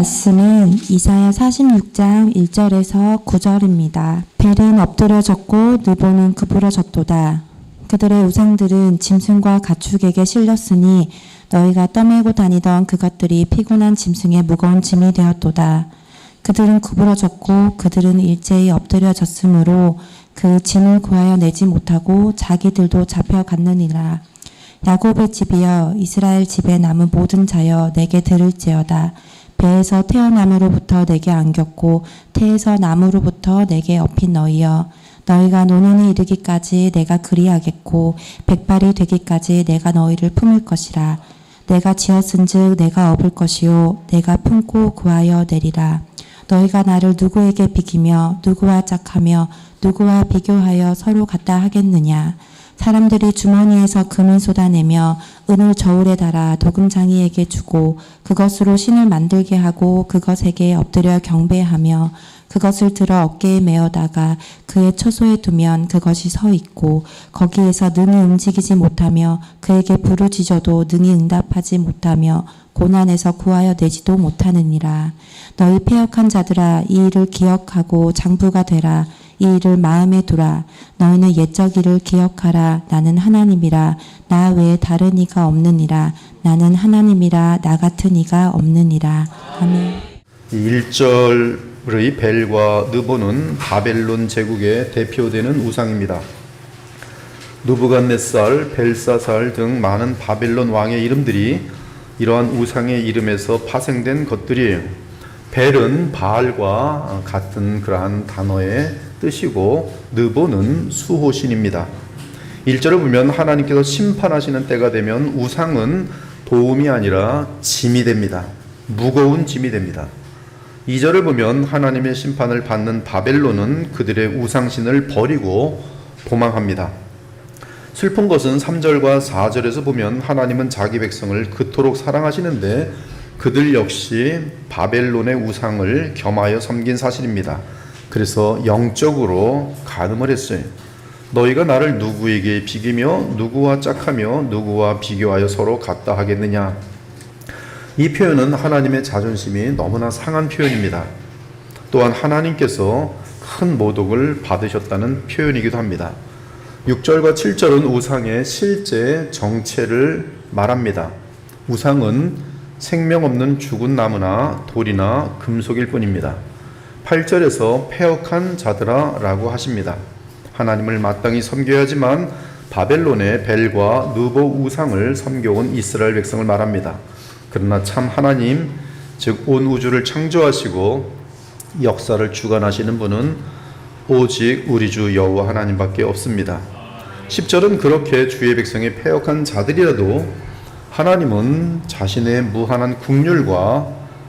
말씀은 이사야 46장 1절에서 9절입니다. 벨은 엎드려졌고 느보는 구부러졌도다. 그들의 우상들은 짐승과 가축에게 실렸으니 너희가 떠밀고 다니던 그것들이 피곤한 짐승의 무거운 짐이 되었도다. 그들은 구부러졌고 그들은 일제히 엎드려졌으므로 그 짐을 구하여 내지 못하고 자기들도 잡혀갔느니라. 야곱의 집이여 이스라엘 집에 남은 모든 자여 내게 들을지어다. 배에서 태어남으로부터 내게 안겼고 태에서 남으로부터 내게 업힌 너희여 너희가 노년에 이르기까지 내가 그리하겠고 백발이 되기까지 내가 너희를 품을 것이라. 내가 지었은즉 내가 업을 것이요 내가 품고 구하여 내리라. 너희가 나를 누구에게 비기며 누구와 짝하며 누구와 비교하여 서로 같다 하겠느냐. 사람들이 주머니에서 금을 쏟아내며 은을 저울에 달아 도금장이에게 주고 그것으로 신을 만들게 하고 그것에게 엎드려 경배하며 그것을 들어 어깨에 메어다가 그의 처소에 두면 그것이 서 있고 거기에서 능히 움직이지 못하며 그에게 부르짖어도 능히 응답하지 못하며 고난에서 구하여 내지도 못하느니라. 너희 패역한 자들아 이 일을 기억하고 장부가 되라. 이 일을 마음에 두라. 너희는 옛적 일을 기억하라. 나는 하나님이라. 나 외에 다른 이가 없느니라. 나는 하나님이라. 나 같은 이가 없느니라. 아멘. 1절의 벨과 느보는 바벨론 제국의 대표되는 우상입니다. 느부갓네살, 벨사살 등 많은 바벨론 왕의 이름들이 이러한 우상의 이름에서 파생된 것들이에요. 벨은 바알과 같은 그러한 단어의 뜻이고 느보는 수호신입니다. 1절을 보면 하나님께서 심판하시는 때가 되면 우상은 도움이 아니라 짐이 됩니다. 무거운 짐이 됩니다. 2절을 보면 하나님의 심판을 받는 바벨론은 그들의 우상신을 버리고 도망합니다. 슬픈 것은 3절과 4절에서 보면 하나님은 자기 백성을 그토록 사랑하시는데 그들 역시 바벨론의 우상을 겸하여 섬긴 사실입니다. 그래서 영적으로 간음을 했어요. 너희가 나를 누구에게 비기며 누구와 짝하며 누구와 비교하여 서로 같다 하겠느냐. 이 표현은 하나님의 자존심이 너무나 상한 표현입니다. 또한 하나님께서 큰 모독을 받으셨다는 표현이기도 합니다. 6절과 7절은 우상의 실제 정체를 말합니다. 우상은 생명 없는 죽은 나무나 돌이나 금속일 뿐입니다. 8절에서 패역한 자들아 라고 하십니다. 하나님을 마땅히 섬겨야지만 바벨론의 벨과 느보 우상을 섬겨온 이스라엘 백성을 말합니다. 그러나 참 하나님, 즉 온 우주를 창조하시고 역사를 주관하시는 분은 오직 우리 주 여호와 하나님밖에 없습니다. 10절은 그렇게 주의 백성이 패역한 자들이라도 하나님은 자신의 무한한 긍휼과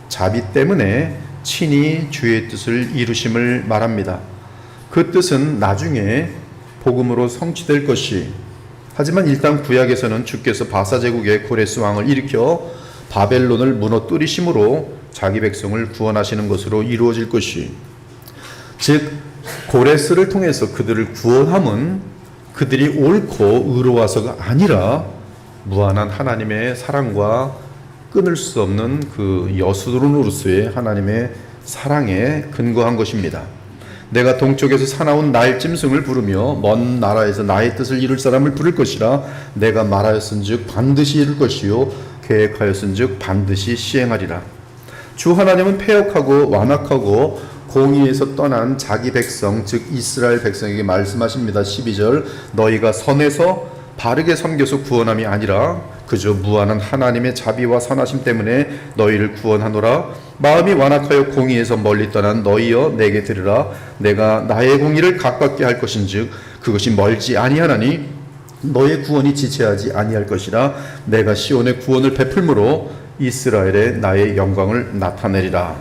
자비 때문에 친히 주의 뜻을 이루심을 말합니다. 그 뜻은 나중에 복음으로 성취될 것이, 하지만 일단 구약에서는 주께서 바사 제국의 고레스 왕을 일으켜 바벨론을 무너뜨리심으로 자기 백성을 구원하시는 것으로 이루어질 것이, 즉 고레스를 통해서 그들을 구원함은 그들이 옳고 의로워서가 아니라 무한한 하나님의 사랑과 끊을 수 없는 그 여수로로서의 하나님의 사랑에 근거한 것입니다. 내가 동쪽에서 사나운 나의 짐승을 부르며 먼 나라에서 나의 뜻을 이룰 사람을 부를 것이라. 내가 말하였은즉 반드시 이룰 것이요 계획하였은즉 반드시 시행하리라. 주 하나님은 패역하고 완악하고 공의에서 떠난 자기 백성, 즉 이스라엘 백성에게 말씀하십니다. 12절, 너희가 선에서 바르게 섬겨서 구원함이 아니라 그저 무한한 하나님의 자비와 선하심 때문에 너희를 구원하노라. 마음이 완악하여 공의에서 멀리 떠난 너희여 내게 들으라. 내가 나의 공의를 가깝게 할 것인즉 그것이 멀지 아니하나니 너의 구원이 지체하지 아니할 것이라. 내가 시온의 구원을 베풀므로 이스라엘에 나의 영광을 나타내리라.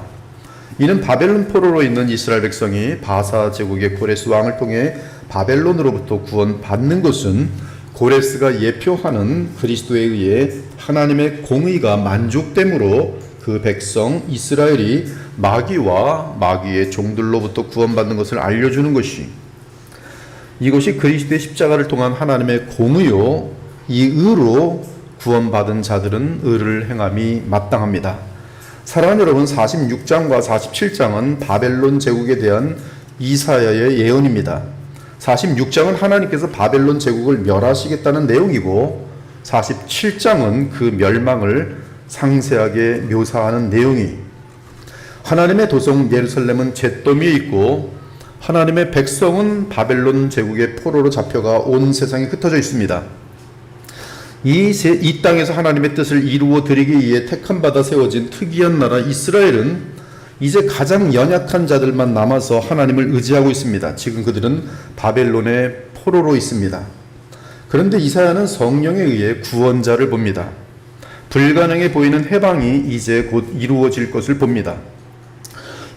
이는 바벨론 포로로 있는 이스라엘 백성이 바사 제국의 고레스 왕을 통해 바벨론으로부터 구원받는 것은 고레스가 예표하는 그리스도에 의해 하나님의 공의가 만족됨으로 그 백성 이스라엘이 마귀와 마귀의 종들로부터 구원받는 것을 알려주는 것이, 이것이 그리스도의 십자가를 통한 하나님의 공의요, 이 의로 구원받은 자들은 의를 행함이 마땅합니다. 사랑하는 여러분, 46장과 47장은 바벨론 제국에 대한 이사야의 예언입니다. 46장은 하나님께서 바벨론 제국을 멸하시겠다는 내용이고 47장은 그 멸망을 상세하게 묘사하는 내용이, 하나님의 도성 예루살렘은 잿더미에 있고 하나님의 백성은 바벨론 제국의 포로로 잡혀가 온 세상에 흩어져 있습니다. 이 땅에서 하나님의 뜻을 이루어 드리기 위해 택함받아 세워진 특이한 나라 이스라엘은 이제 가장 연약한 자들만 남아서 하나님을 의지하고 있습니다. 지금 그들은 바벨론의 포로로 있습니다. 그런데 이사야는 성령에 의해 구원자를 봅니다. 불가능해 보이는 해방이 이제 곧 이루어질 것을 봅니다.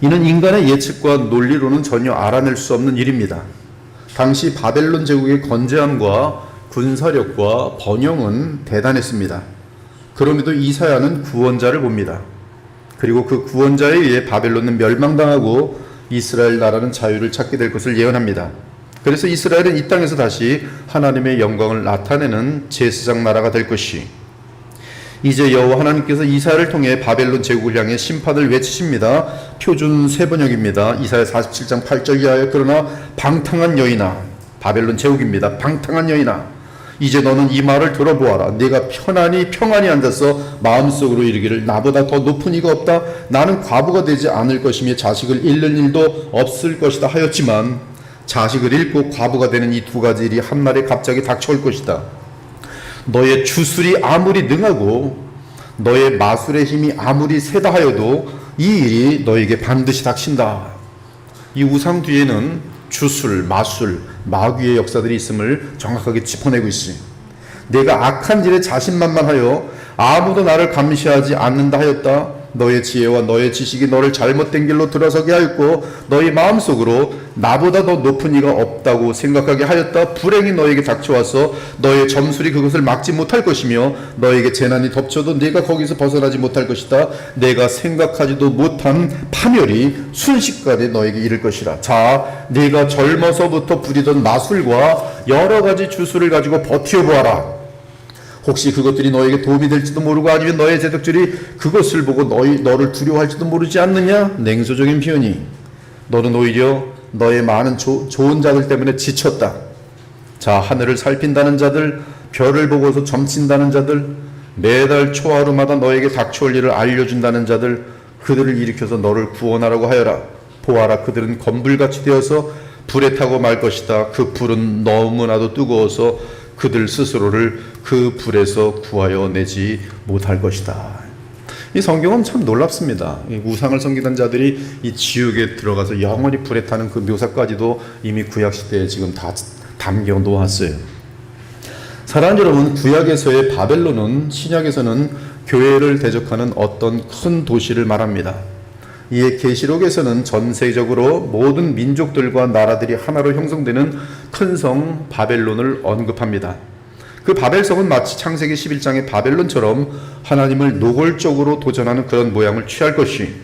이는 인간의 예측과 논리로는 전혀 알아낼 수 없는 일입니다. 당시 바벨론 제국의 건재함과 군사력과 번영은 대단했습니다. 그럼에도 이사야는 구원자를 봅니다. 그리고 그 구원자에 의해 바벨론은 멸망당하고 이스라엘 나라는 자유를 찾게 될 것을 예언합니다. 그래서 이스라엘은 이 땅에서 다시 하나님의 영광을 나타내는 제사장 나라가 될 것이, 이제 여호와 하나님께서 이사야를 통해 바벨론 제국을 향해 심판을 외치십니다. 표준 세번역입니다. 이사야 47장 8절 이하에 그러나 방탕한 여인아, 바벨론 제국입니다. 방탕한 여인아, 이제 너는 이 말을 들어보아라. 네가 평안히 앉아서 마음속으로 이르기를 나보다 더 높은 이가 없다. 나는 과부가 되지 않을 것이며 자식을 잃는 일도 없을 것이다 하였지만 자식을 잃고 과부가 되는 이 두 가지 일이 한날에 갑자기 닥쳐올 것이다. 너의 주술이 아무리 능하고 너의 마술의 힘이 아무리 세다 하여도 이 일이 너에게 반드시 닥친다. 이 우상 뒤에는 주술, 마술, 마귀의 역사들이 있음을 정확하게 짚어내고 있어요. 내가 악한 일에 자신만만하여 아무도 나를 감시하지 않는다 하였다. 너의 지혜와 너의 지식이 너를 잘못된 길로 들어서게 하였고 너희 마음속으로 나보다 더 높은 이가 없다고 생각하게 하였다. 불행이 너에게 닥쳐와서 너의 점술이 그것을 막지 못할 것이며 너에게 재난이 덮쳐도 네가 거기서 벗어나지 못할 것이다. 내가 생각하지도 못한 파멸이 순식간에 너에게 이를 것이라. 자, 네가 젊어서부터 부리던 마술과 여러 가지 주술을 가지고 버텨보아라. 혹시 그것들이 너에게 도움이 될지도 모르고 아니면 너의 제덕들이 그것을 보고 너를 두려워할지도 모르지 않느냐? 냉소적인 표현이, 너는 오히려 너의 많은 좋은 자들 때문에 지쳤다. 자, 하늘을 살핀다는 자들, 별을 보고서 점친다는 자들, 매달 초하루마다 너에게 닥쳐올 일을 알려준다는 자들, 그들을 일으켜서 너를 구원하라고 하여라. 보아라, 그들은 건불같이 되어서 불에 타고 말 것이다. 그 불은 너무나도 뜨거워서 그들 스스로를 그 불에서 구하여 내지 못할 것이다. 이 성경은 참 놀랍습니다. 우상을 섬기던 자들이 이 지옥에 들어가서 영원히 불에 타는 그 묘사까지도 이미 구약시대에 지금 다 담겨 놓았어요. 사랑하는 여러분, 구약에서의 바벨론은 신약에서는 교회를 대적하는 어떤 큰 도시를 말합니다. 이에 계시록에서는 전 세계적으로 모든 민족들과 나라들이 하나로 형성되는 큰 성 바벨론을 언급합니다. 그 바벨성은 마치 창세기 11장의 바벨론처럼 하나님을 노골적으로 도전하는 그런 모양을 취할 것이,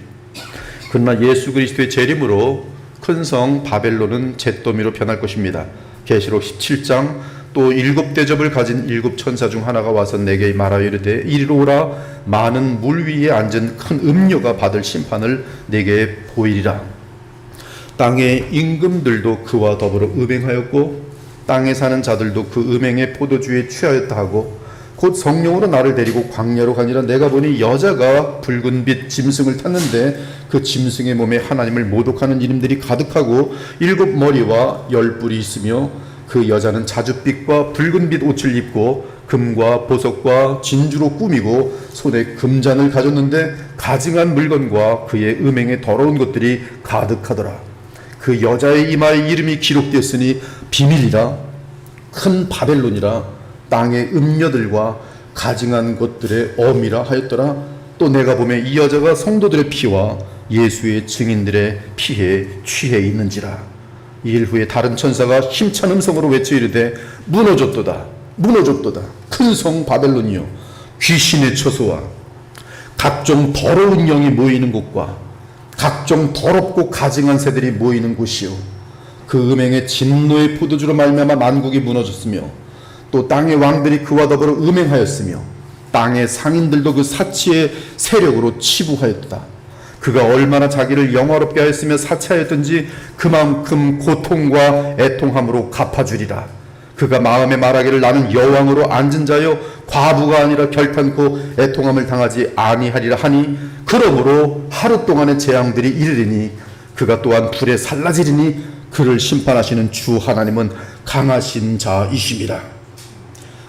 그러나 예수 그리스도의 재림으로 큰 성 바벨론은 잿더미로 변할 것입니다. 계시록 17장, 또 7대접을 가진 7천사 중 하나가 와서 내게 말하여 이르되 이리로 오라. 많은 물 위에 앉은 큰 음료가 받을 심판을 내게 보이리라. 땅의 임금들도 그와 더불어 음행하였고 땅에 사는 자들도 그 음행의 포도주에 취하였다 하고 곧 성령으로 나를 데리고 광야로 가니라. 내가 보니 여자가 붉은 빛 짐승을 탔는데 그 짐승의 몸에 하나님을 모독하는 이름들이 가득하고 7머리와 10뿔이 있으며 그 여자는 자줏빛과 붉은빛 옷을 입고 금과 보석과 진주로 꾸미고 손에 금잔을 가졌는데 가증한 물건과 그의 음행에 더러운 것들이 가득하더라. 그 여자의 이마에 이름이 기록되었으니 비밀이라, 큰 바벨론이라, 땅의 음녀들과 가증한 것들의 어미라 하였더라. 또 내가 보면 이 여자가 성도들의 피와 예수의 증인들의 피에 취해 있는지라. 일 후에 다른 천사가 힘찬 음성으로 외쳐 이르되 무너졌도다, 무너졌도다. 큰 성 바벨론이요, 귀신의 처소와 각종 더러운 영이 모이는 곳과 각종 더럽고 가증한 새들이 모이는 곳이요, 그 음행의 진노의 포도주로 말미암아 만국이 무너졌으며 또 땅의 왕들이 그와 더불어 음행하였으며 땅의 상인들도 그 사치의 세력으로 치부하였다. 그가 얼마나 자기를 영화롭게 하였으며 사치하였든지 그만큼 고통과 애통함으로 갚아주리라. 그가 마음에 말하기를 나는 여왕으로 앉은 자요 과부가 아니라 결탄코 애통함을 당하지 아니하리라 하니 그러므로 하루 동안의 재앙들이 이르리니 그가 또한 불에 살라지리니 그를 심판하시는 주 하나님은 강하신 자이심이라.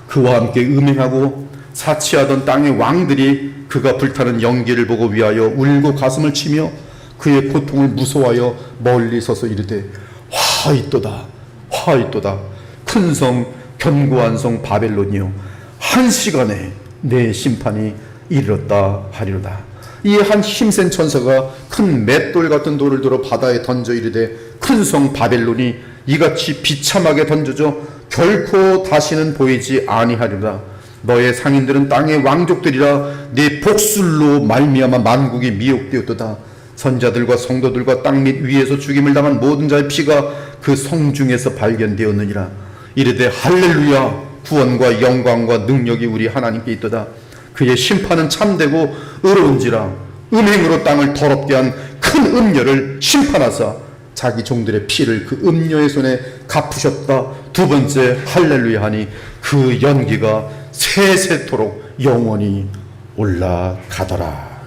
그와 함께 음행하고 사치하던 땅의 왕들이 그가 불타는 연기를 보고 위하여 울고 가슴을 치며 그의 고통을 무서워하여 멀리 서서 이르되 화있도다 화있도다 큰 성 견고한 성 바벨론이요 한 시간에 내 심판이 이르렀다 하리로다. 이에 한 힘센 천사가 큰 맷돌 같은 돌을 들어 바다에 던져 이르되 큰 성 바벨론이 이같이 비참하게 던져져 결코 다시는 보이지 아니하리로다. 너의 상인들은 땅의 왕족들이라 네 복술로 말미암아 만국이 미혹되었도다. 선자들과 성도들과 땅 및 위에서 죽임을 당한 모든 자의 피가 그 성 중에서 발견되었느니라. 이르되 할렐루야 구원과 영광과 능력이 우리 하나님께 있도다. 그의 심판은 참되고 의로운지라 음행으로 땅을 더럽게 한 큰 음녀를 심판하사 자기 종들의 피를 그 음녀의 손에 갚으셨다. 두 번째 할렐루야 하니 그 연기가 세세토록 영원히 올라가더라.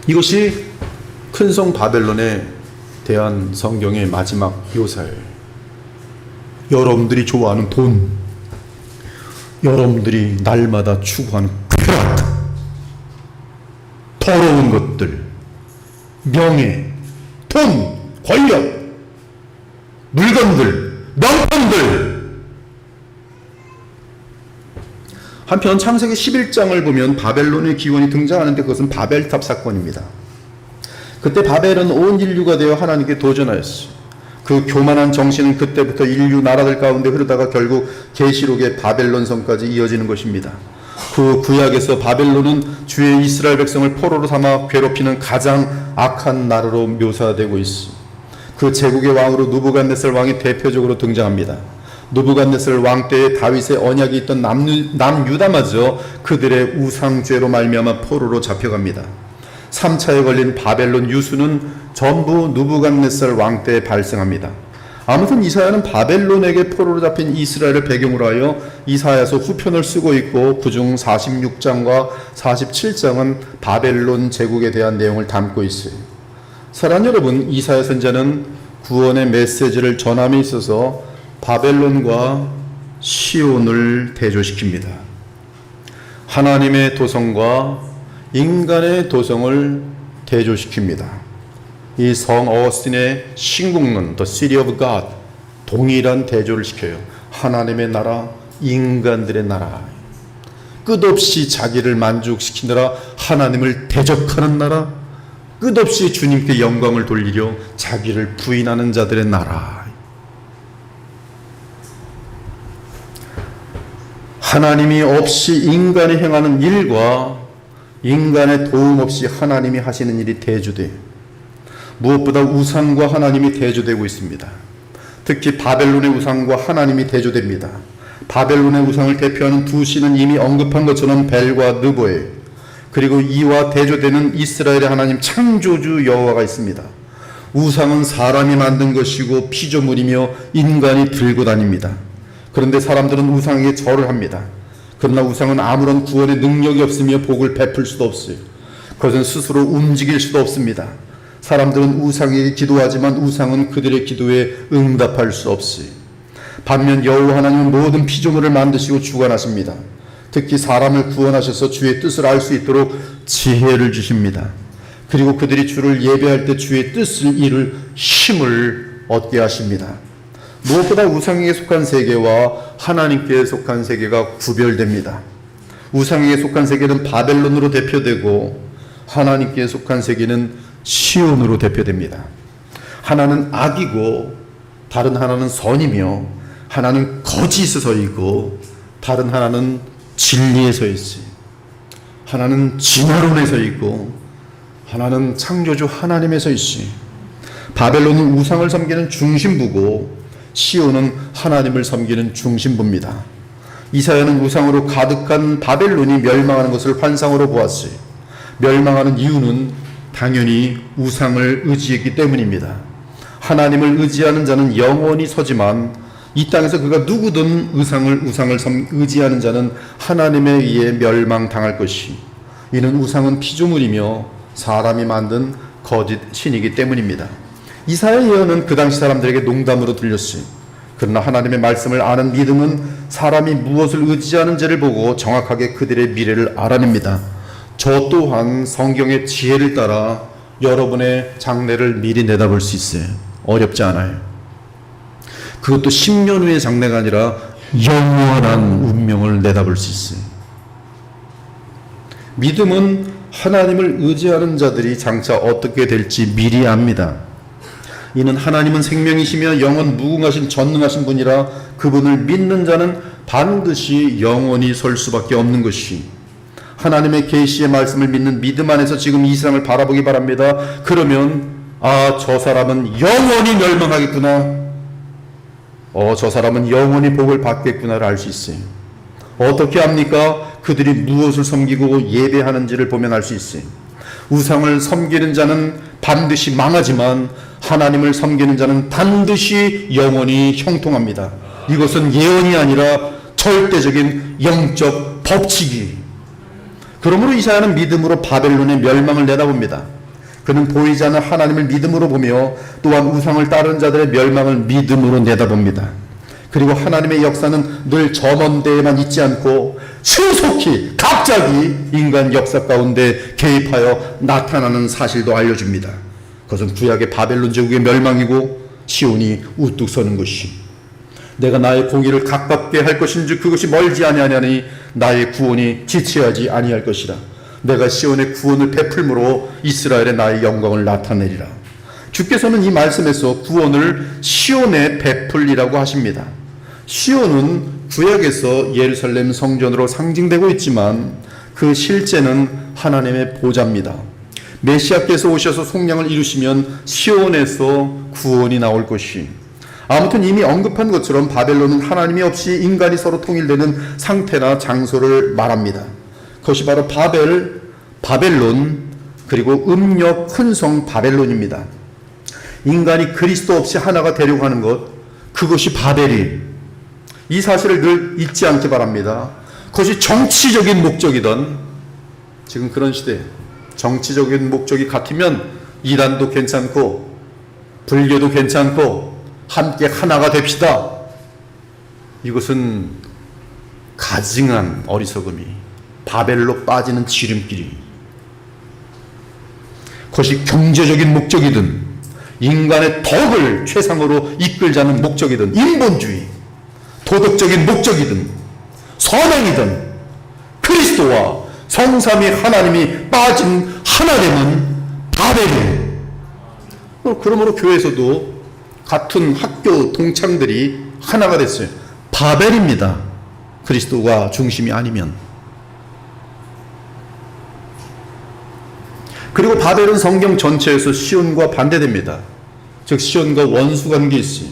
이것이 큰 성 바벨론에 대한 성경의 마지막 묘사예요. 여러분들이 좋아하는 돈, 여러분들이 날마다 추구하는 쾌락, 더러운 것들, 명예, 돈, 권력, 물건들, 명품들. 한편 창세기 11장을 보면 바벨론의 기원이 등장하는데 그것은 바벨탑 사건입니다. 그때 바벨은 온 인류가 되어 하나님께 도전하였어요. 그 교만한 정신은 그때부터 인류 나라들 가운데 흐르다가 결국 계시록의 바벨론 성까지 이어지는 것입니다. 그 구약에서 바벨론은 주의 이스라엘 백성을 포로로 삼아 괴롭히는 가장 악한 나라로 묘사되고 있습니다. 그 제국의 왕으로 느부갓네살 왕이 대표적으로 등장합니다. 느부갓네살 왕 때에 다윗의 언약이 있던 남유다마저 그들의 우상죄로 말미암아 포로로 잡혀갑니다. 3차에 걸린 바벨론 유수는 전부 느부갓네살 왕 때에 발생합니다. 아무튼 이사야는 바벨론에게 포로로 잡힌 이스라엘을 배경으로 하여 이사야서 후편을 쓰고 있고 그중 46장과 47장은 바벨론 제국에 대한 내용을 담고 있어요. 사랑하는 여러분, 이사야 선지자는 구원의 메시지를 전함에 있어서 바벨론과 시온을 대조시킵니다. 하나님의 도성과 인간의 도성을 대조시킵니다. 이 성 어거스틴의 신국론 The City of God 동일한 대조를 시켜요. 하나님의 나라, 인간들의 나라. 끝없이 자기를 만족시키느라 하나님을 대적하는 나라, 끝없이 주님께 영광을 돌리려 자기를 부인하는 자들의 나라. 하나님이 없이 인간이 행하는 일과 인간의 도움 없이 하나님이 하시는 일이 대조돼요. 무엇보다 우상과 하나님이 대조되고 있습니다. 특히 바벨론의 우상과 하나님이 대조됩니다. 바벨론의 우상을 대표하는 두 신은 이미 언급한 것처럼 벨과 느보예요. 그리고 이와 대조되는 이스라엘의 하나님 창조주 여호와가 있습니다. 우상은 사람이 만든 것이고 피조물이며 인간이 들고 다닙니다. 그런데 사람들은 우상에게 절을 합니다. 그러나 우상은 아무런 구원의 능력이 없으며 복을 베풀 수도 없어요. 그것은 스스로 움직일 수도 없습니다. 사람들은 우상에게 기도하지만 우상은 그들의 기도에 응답할 수 없어요. 반면 여호와 하나님은 모든 피조물을 만드시고 주관하십니다. 특히 사람을 구원하셔서 주의 뜻을 알 수 있도록 지혜를 주십니다. 그리고 그들이 주를 예배할 때 주의 뜻을 이룰 힘을 얻게 하십니다. 무엇보다 우상에게 속한 세계와 하나님께 속한 세계가 구별됩니다. 우상에게 속한 세계는 바벨론으로 대표되고 하나님께 속한 세계는 시온으로 대표됩니다. 하나는 악이고 다른 하나는 선이며 하나는 거짓에 서 있고 다른 하나는 진리에 서 있어요. 하나는 진화론에 서 있고 하나는 창조주 하나님에 서 있어요. 바벨론은 우상을 섬기는 중심부고 시온은 하나님을 섬기는 중심부입니다. 이사야는 우상으로 가득한 바벨론이 멸망하는 것을 환상으로 보았어요. 멸망하는 이유는 당연히 우상을 의지했기 때문입니다. 하나님을 의지하는 자는 영원히 서지만 이 땅에서 그가 누구든 우상을 의지하는 자는 하나님에 의해 멸망당할 것이, 이는 우상은 피조물이며 사람이 만든 거짓 신이기 때문입니다. 이사야 예언은 그 당시 사람들에게 농담으로 들렸어요. 그러나 하나님의 말씀을 아는 믿음은 사람이 무엇을 의지하는지를 보고 정확하게 그들의 미래를 알아냅니다. 저 또한 성경의 지혜를 따라 여러분의 장래를 미리 내다볼 수 있어요. 어렵지 않아요. 그것도 10년 후의 장래가 아니라 영원한 운명을 내다볼 수 있어요. 믿음은 하나님을 의지하는 자들이 장차 어떻게 될지 미리 압니다. 이는 하나님은 생명이시며 영원 무궁하신 전능하신 분이라 그분을 믿는 자는 반드시 영원히 설 수밖에 없는 것이, 하나님의 계시의 말씀을 믿는 믿음 안에서 지금 이 세상을 바라보기 바랍니다. 그러면 저 사람은 영원히 멸망하겠구나, 저 사람은 영원히 복을 받겠구나를 알 수 있어요. 어떻게 합니까? 그들이 무엇을 섬기고 예배하는지를 보면 알 수 있어요. 우상을 섬기는 자는 반드시 망하지만 하나님을 섬기는 자는 반드시 영원히 형통합니다. 이것은 예언이 아니라 절대적인 영적 법칙이. 그러므로 이사야는 믿음으로 바벨론의 멸망을 내다봅니다. 그는 보이지 않는 하나님을 믿음으로 보며 또한 우상을 따르는 자들의 멸망을 믿음으로 내다봅니다. 그리고 하나님의 역사는 늘 저먼 데에만 있지 않고 신속히 갑자기 인간 역사 가운데 개입하여 나타나는 사실도 알려줍니다. 그것은 구약의 바벨론 제국의 멸망이고 시온이 우뚝 서는 것이, 내가 나의 공의를 가깝게 할 것인지 그것이 멀지 아니하니 나의 구원이 지체하지 아니할 것이라. 내가 시온의 구원을 베풀므로 이스라엘의 나의 영광을 나타내리라. 주께서는 이 말씀에서 구원을 시온에 베풀리라고 하십니다. 시온은 구약에서 예루살렘 성전으로 상징되고 있지만 그 실제는 하나님의 보좌입니다. 메시아께서 오셔서 속량을 이루시면 시온에서 구원이 나올 것이, 아무튼 이미 언급한 것처럼 바벨론은 하나님이 없이 인간이 서로 통일되는 상태나 장소를 말합니다. 그것이 바로 바벨론, 그리고 음력 큰성 바벨론입니다. 인간이 그리스도 없이 하나가 되려고 하는 것, 그것이 바벨이, 이 사실을 늘 잊지 않기 바랍니다. 그것이 정치적인 목적이던, 지금 그런 시대에 정치적인 목적이 같으면 이단도 괜찮고 불교도 괜찮고 함께 하나가 됩시다. 이것은 가증한 어리석음이, 바벨로 빠지는 지름길이. 그것이 경제적인 목적이든 인간의 덕을 최상으로 이끌자는 목적이든 인본주의, 도덕적인 목적이든 선행이든 그리스도와 성삼위 하나님이 빠진 하나됨은 바벨이에요. 그러므로 교회에서도 같은 학교 동창들이 하나가 됐어요. 바벨입니다. 그리스도가 중심이 아니면. 그리고 바벨은 성경 전체에서 시온과 반대됩니다. 즉 시온과 원수 관계에 있어요.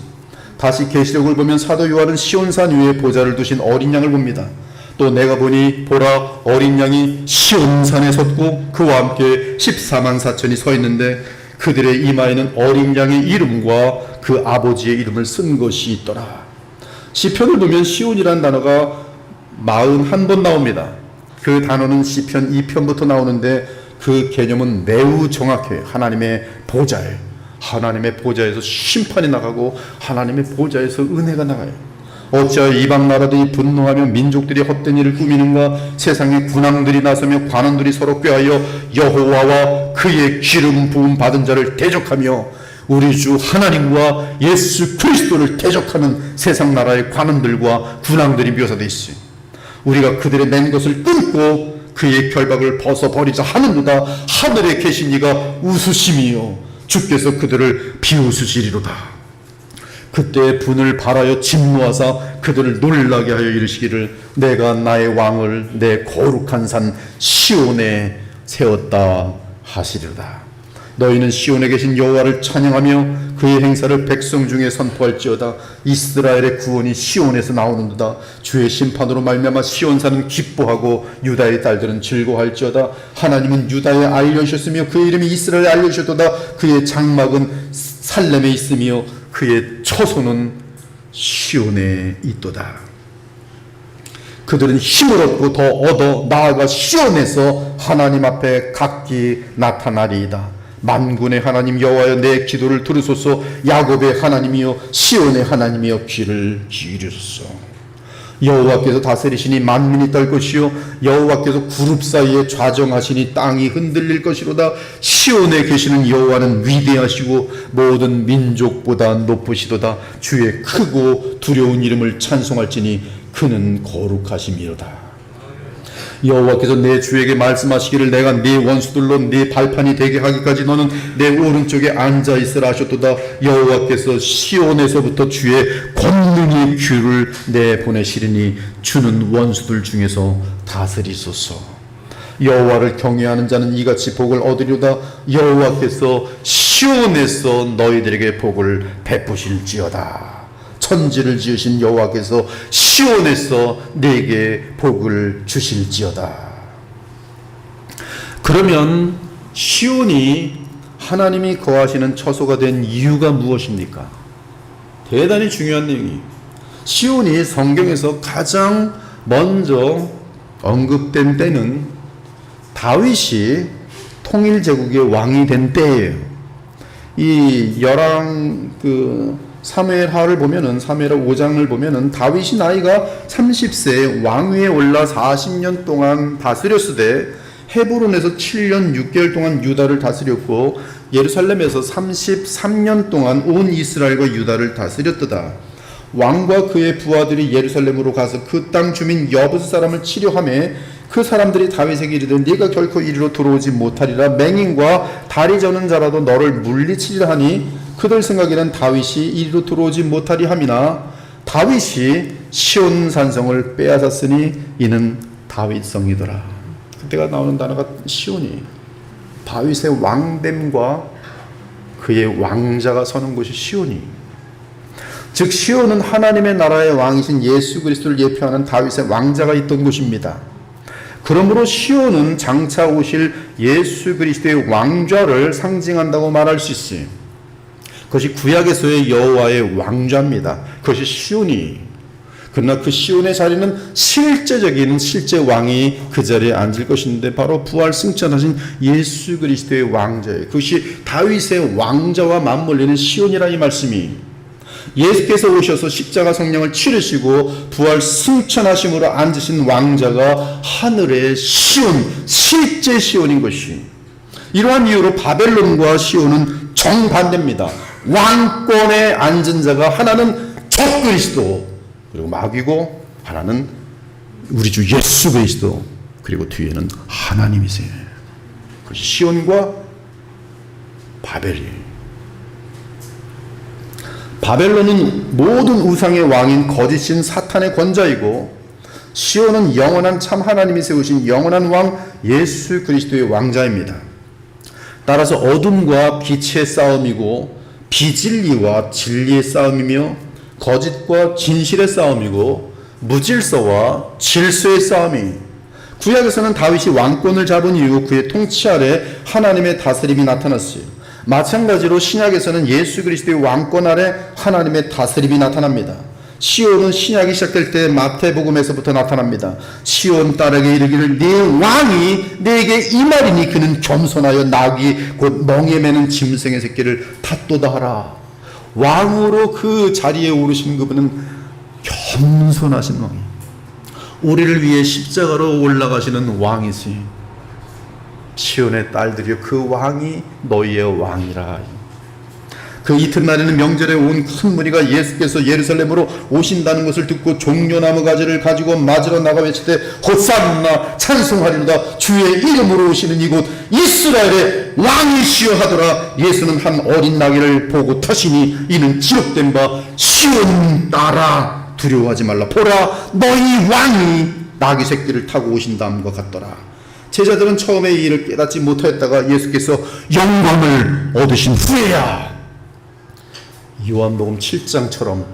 다시 계시록을 보면 사도 요한은 시온산 위에 보좌를 두신 어린 양을 봅니다. 또 내가 보니 보라, 어린 양이 시온산에 섰고 그와 함께 14만 4천이 서 있는데 그들의 이마에는 어린 양의 이름과 그 아버지의 이름을 쓴 것이 있더라. 시편을 보면 시온이라는 단어가 41번 나옵니다. 그 단어는 시편 2편부터 나오는데 그 개념은 매우 정확해요. 하나님의 보좌에, 하나님의 보좌에서 심판이 나가고 하나님의 보좌에서 은혜가 나가요. 어찌하여 이방 나라들이 분노하며 민족들이 헛된 일을 꾸미는가? 세상의 군왕들이 나서며 관원들이 서로 꾀하여 여호와와 그의 기름 부음 받은 자를 대적하며 우리 주 하나님과 예수 그리스도를 대적하는 세상 나라의 관원들과 군왕들이 묘사되어 있어요. 우리가 그들의 낸 것을 끊고 그의 결박을 벗어버리자 하는도다. 하늘에 계신 이가 웃으심이요 주께서 그들을 비웃으시리로다. 그때 분을 발하여 진노하사 그들을 놀라게 하여 이르시기를 내가 나의 왕을 내 거룩한 산 시온에 세웠다 하시리로다. 너희는 시온에 계신 여호와를 찬양하며 그 그의 행사를 백성 중에 선포할지어다. 이스라엘의 구원이 시온에서 나오는도다. 주의 심판으로 말미암아 시온산은 기뻐하고 유다의 딸들은 즐거워할지어다. 하나님은 유다에 알려주셨으며 그의 이름이 이스라엘에 알려주셨도다. 그의 장막은 살렘에 있으며 그의 처소는 시온에 있도다. 그들은 힘을 얻고 더 얻어 나아가 시온에서 하나님 앞에 각기 나타나리이다. 만군의 하나님 여호와여, 내 기도를 들으소서. 야곱의 하나님이여, 시온의 하나님이여, 귀를 기울이소서. 여호와께서 다스리시니 만민이 떨 것이요, 여호와께서 구룹 사이에 좌정하시니 땅이 흔들릴 것이로다. 시온에 계시는 여호와는 위대하시고 모든 민족보다 높으시도다. 주의 크고 두려운 이름을 찬송할지니 그는 거룩하심이로다. 여호와께서 내 주에게 말씀하시기를 내가 네 원수들로 네 발판이 되게 하기까지 너는 내 오른쪽에 앉아 있으라 하셨도다. 여호와께서 시온에서부터 주의 권능의 귀를 내보내시리니 주는 원수들 중에서 다스리소서. 여호와를 경외하는 자는 이같이 복을 얻으리로다. 여호와께서 시온에서 너희들에게 복을 베푸실지어다. 천지를 지으신 여호와께서 시온에서 내게 복을 주실지어다. 그러면 시온이 하나님이 거하시는 처소가 된 이유가 무엇입니까? 대단히 중요한 내용이에요. 시온이 성경에서 가장 먼저 언급된 때는 다윗이 통일제국의 왕이 된 때예요. 이 사무엘하를 보면은, 사무엘하 5장을 보면은 다윗이 나이가 30세에 왕위에 올라 40년 동안 다스렸으되 헤브론에서 7년 6개월 동안 유다를 다스렸고 예루살렘에서 33년 동안 온 이스라엘과 유다를 다스렸도다. 왕과 그의 부하들이 예루살렘으로 가서 그 땅 주민 여부스 사람을 치료하며 그 사람들이 다윗에게 이르되 네가 결코 이리로 들어오지 못하리라. 맹인과 다리 저는 자라도 너를 물리치리라 하니 그들 생각에는 다윗이 이리로 들어오지 못하리 함이나 다윗이 시온 산성을 빼앗았으니 이는 다윗성이더라. 그때가 나오는 단어가 시온이 다윗의 왕됨과 그의 왕자가 서는 곳이 시온이, 즉 시온은 하나님의 나라의 왕이신 예수 그리스도를 예표하는 다윗의 왕자가 있던 곳입니다. 그러므로 시온은 장차 오실 예수 그리스도의 왕좌를 상징한다고 말할 수 있어요. 그것이 구약에서의 여호와의 왕좌입니다. 그것이 시온이. 그러나 그 시온의 자리는 실제 왕이 그 자리에 앉을 것인데 바로 부활 승천하신 예수 그리스도의 왕좌예요. 그것이 다윗의 왕좌와 맞물리는 시온이라 이 말씀이. 예수께서 오셔서 십자가 성령을 치르시고 부활 승천하심으로 앉으신 왕자가 하늘의 시온, 실제 시온인 것이. 이러한 이유로 바벨론과 시온은 정반대입니다. 왕권에 앉은 자가 하나는 적그리스도 그리고 마귀고 하나는 우리 주 예수 그리스도 그리고 뒤에는 하나님이세요. 그것이 시온과 바벨이에요. 바벨론은 모든 우상의 왕인 거짓인 사탄의 권자이고 시온은 영원한 참 하나님이 세우신 영원한 왕 예수 그리스도의 왕자입니다. 따라서 어둠과 빛의 싸움이고 비진리와 진리의 싸움이며 거짓과 진실의 싸움이고 무질서와 질서의 싸움이. 구약에서는 다윗이 왕권을 잡은 이후 그의 통치 아래 하나님의 다스림이 나타났어요. 마찬가지로 신약에서는 예수 그리스도의 왕권 아래 하나님의 다스림이 나타납니다. 시온은 신약이 시작될 때 마태복음에서부터 나타납니다. 시온 딸에게 이르기를 네 왕이 내게 임하리니 그는 겸손하여 나귀 곧 멍에 매는 짐승의 새끼를 탓도다 하라. 왕으로 그 자리에 오르신 그분은 겸손하신 왕이, 우리를 위해 십자가로 올라가시는 왕이시. 시온의 딸들이여 그 왕이 너희의 왕이라. 그 이튿날에는 명절에 온 큰 무리가 예수께서 예루살렘으로 오신다는 것을 듣고 종려나무 가지를 가지고 맞으러 나가 외치되 호산나 찬송하리로다. 주의 이름으로 오시는 이곳 이스라엘의 왕이시여 하더라. 예수는 한 어린 나귀를 보고 타시니 이는 기록된 바 시온 딸아 두려워하지 말라. 보라 너희 왕이 나귀 새끼를 타고 오신다함과 같더라. 제자들은 처음에 이 일을 깨닫지 못하였다가 예수께서 영광을 얻으신 후에야 요한복음 7장처럼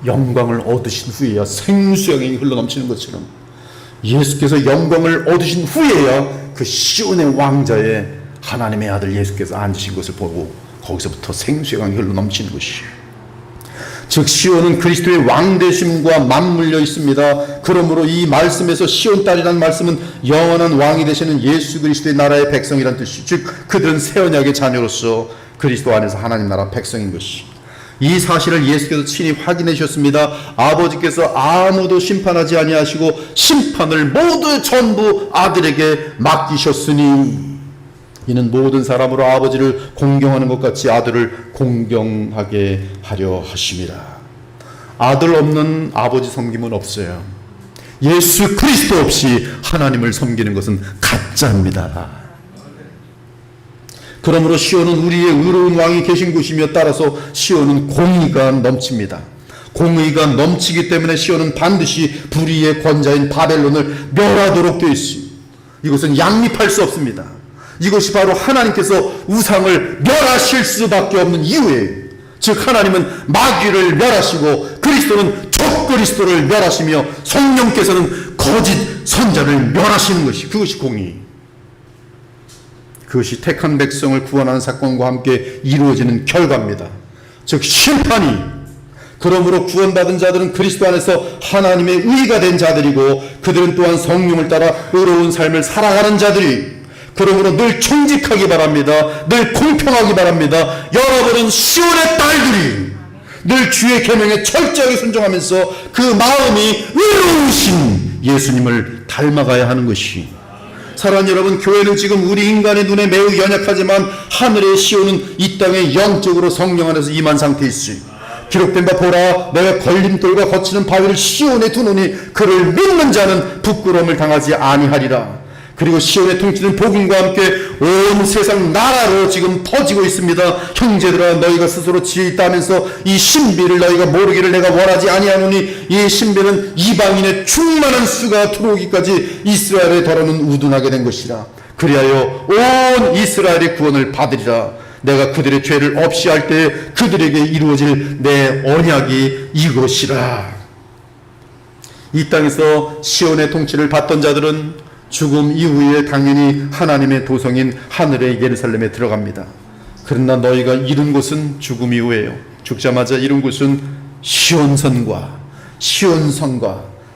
영광을 얻으신 후에야 생수양이 흘러넘치는 것처럼 예수께서 영광을 얻으신 후에야 그 시온의 왕자에 하나님의 아들 예수께서 앉으신 것을 보고 거기서부터 생수양이 흘러넘치는 것이에요. 즉 시온은 그리스도의 왕되심과 맞물려 있습니다. 그러므로 이 말씀에서 시온 딸이라는 말씀은 영원한 왕이 되시는 예수 그리스도의 나라의 백성이란 뜻이, 즉 그들은 새 언약의 자녀로서 그리스도 안에서 하나님 나라 백성인 것이, 이 사실을 예수께서 친히 확인해 주셨습니다. 아버지께서 아무도 심판하지 아니하시고 심판을 모두 전부 아들에게 맡기셨으니 이는 모든 사람으로 아버지를 공경하는 것 같이 아들을 공경하게 하려 하심이라. 아들 없는 아버지 섬김은 없어요. 예수 그리스도 없이 하나님을 섬기는 것은 가짜입니다. 그러므로 시온은 우리의 의로운 왕이 계신 곳이며 따라서 시온은 공의가 넘칩니다. 공의가 넘치기 때문에 시온은 반드시 불의의 권자인 바벨론을 멸하도록 되어 있습니다. 이것은 양립할 수 없습니다. 이것이 바로 하나님께서 우상을 멸하실 수밖에 없는 이유예요. 즉 하나님은 마귀를 멸하시고 그리스도는 적그리스도를 멸하시며 성령께서는 거짓 선자를 멸하시는 것이, 그것이 공의. 그것이 택한 백성을 구원하는 사건과 함께 이루어지는 결과입니다. 즉 심판이. 그러므로 구원받은 자들은 그리스도 안에서 하나님의 의가 된 자들이고 그들은 또한 성령을 따라 의로운 삶을 살아가는 자들이. 그러므로 늘 청직하기 바랍니다. 늘 공평하기 바랍니다. 여러분은 시온의 딸들이 늘 주의 계명에 철저하게 순종하면서 그 마음이 의로우신 예수님을 닮아가야 하는 것이, 사랑하는 여러분, 교회는 지금 우리 인간의 눈에 매우 연약하지만 하늘의 시온은 이 땅에 영적으로 성령 안에서 임한 상태에 있어요. 기록된 바 보라, 내가 걸림돌과 거치는 바위를 시온에 두노니 그를 믿는 자는 부끄러움을 당하지 아니하리라. 그리고 시온의 통치는 복음과 함께 온 세상 나라로 지금 퍼지고 있습니다. 형제들아, 너희가 스스로 지혜 있다 하면서 이 신비를 너희가 모르기를 내가 원하지 아니하노니 이 신비는 이방인의 충만한 수가 들어오기까지 이스라엘의 더러는 우둔하게 된 것이라. 그리하여 온 이스라엘의 구원을 받으리라. 내가 그들의 죄를 없이 할 때 그들에게 이루어질 내 언약이 이것이라. 이 땅에서 시온의 통치를 받던 자들은 죽음 이후에 당연히 하나님의 도성인 하늘의 예루살렘에 들어갑니다. 그러나 너희가 이룬 곳은 죽음 이후에요. 죽자마자 이룬 곳은 시온성과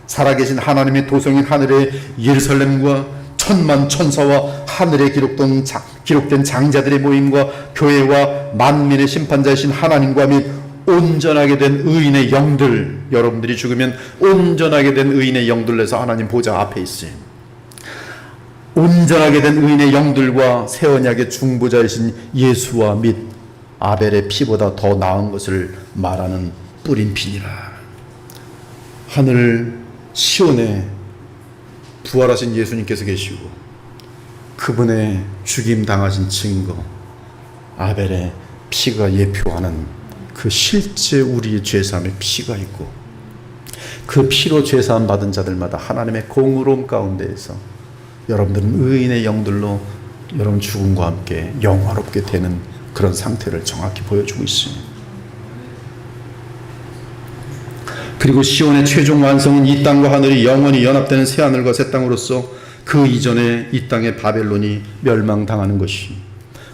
살아계신 하나님의 도성인 하늘의 예루살렘과 천만 천사와 하늘에 기록된 장자들의 모임과 교회와 만민의 심판자이신 하나님과 및 온전하게 된 의인의 영들, 여러분들이 죽으면 온전하게 된 의인의 영들에서 하나님 보좌 앞에 있어요. 온전하게 된 의인의 영들과 새 언약의 중보자이신 예수와 및 아벨의 피보다 더 나은 것을 말하는 뿌린 피니라. 하늘 시온에 부활하신 예수님께서 계시고 그분의 죽임 당하신 증거, 아벨의 피가 예표하는 그 실제 우리의 죄사함의 피가 있고 그 피로 죄사함 받은 자들마다 하나님의 공의로움 가운데에서 여러분들은 의인의 영들로 여러분 죽음과 함께 영화롭게 되는 그런 상태를 정확히 보여주고 있습니다. 그리고 시온의 최종 완성은 이 땅과 하늘이 영원히 연합되는 새하늘과 새 땅으로서 그 이전에 이 땅의 바벨론이 멸망당하는 것이,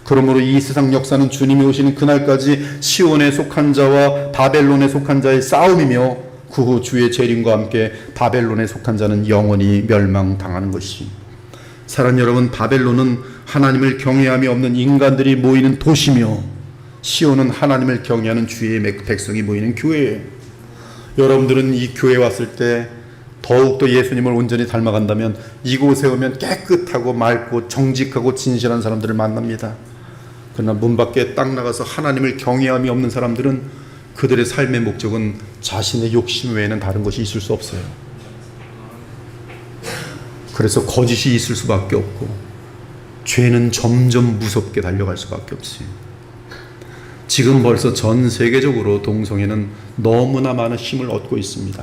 그러므로 이 세상 역사는 주님이 오시는 그날까지 시온에 속한 자와 바벨론에 속한 자의 싸움이며 그 후 주의 재림과 함께 바벨론에 속한 자는 영원히 멸망당하는 것이, 사랑하는 여러분, 바벨론은 하나님을 경외함이 없는 인간들이 모이는 도시며 시온은 하나님을 경외하는 주의 백성이 모이는 교회예요. 여러분들은 이 교회에 왔을 때 더욱더 예수님을 온전히 닮아간다면 이곳에 오면 깨끗하고 맑고 정직하고 진실한 사람들을 만납니다. 그러나 문 밖에 딱 나가서 하나님을 경외함이 없는 사람들은 그들의 삶의 목적은 자신의 욕심 외에는 다른 것이 있을 수 없어요. 그래서 거짓이 있을 수밖에 없고 죄는 점점 무섭게 달려갈 수밖에 없어요. 지금 벌써 전 세계적으로 동성애는 너무나 많은 힘을 얻고 있습니다.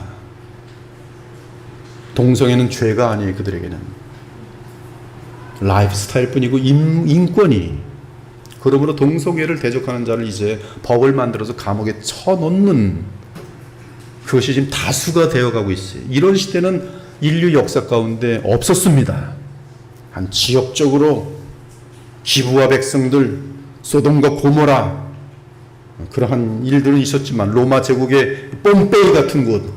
동성애는 죄가 아니에요. 그들에게는 라이프 스타일 뿐이고 인권이 그러므로 동성애를 대적하는 자를 이제 법을 만들어서 감옥에 쳐놓는, 그것이 지금 다수가 되어가고 있어요. 이런 시대는 인류 역사 가운데 없었습니다. 한 지역적으로 기브와 백성들, 소돔과 고모라, 그러한 일들은 있었지만 로마 제국의 뽐페이 같은 곳,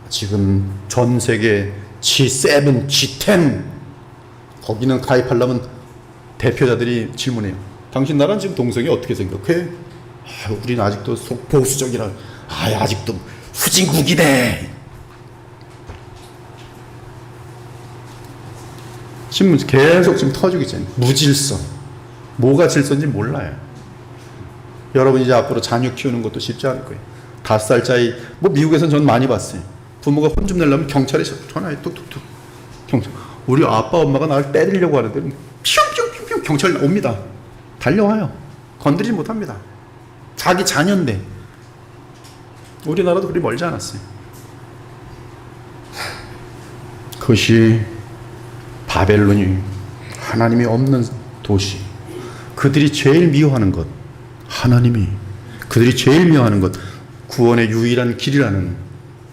지금 전 세계 G7, G10 거기는 가입하려면 대표자들이 질문해요. 당신 나라는 지금 동성애 어떻게 생각해? 우리는 아직도 보수적이라, 아직도 후진국이네. 신문 계속 지금 터지고 있잖아요. 무질서. 뭐가 질서인지 몰라요. 여러분 이제 앞으로 자녀 키우는 것도 쉽지 않을 거예요. 5살짜리, 뭐 미국에서는 전 많이 봤어요. 부모가 혼 좀 내려면 경찰에 전화해, 뚝뚝뚝. 경찰. 우리 아빠 엄마가 나를 때리려고 하는데 퓨퓨퓨퓨 경찰 옵니다. 달려와요. 건드리지 못합니다. 자기 자녀인데. 우리나라도 그리 멀지 않았어요. 그것이 바벨론이, 하나님이 없는 도시, 그들이 제일 미워하는 것, 하나님이, 그들이 제일 미워하는 것, 구원의 유일한 길이라는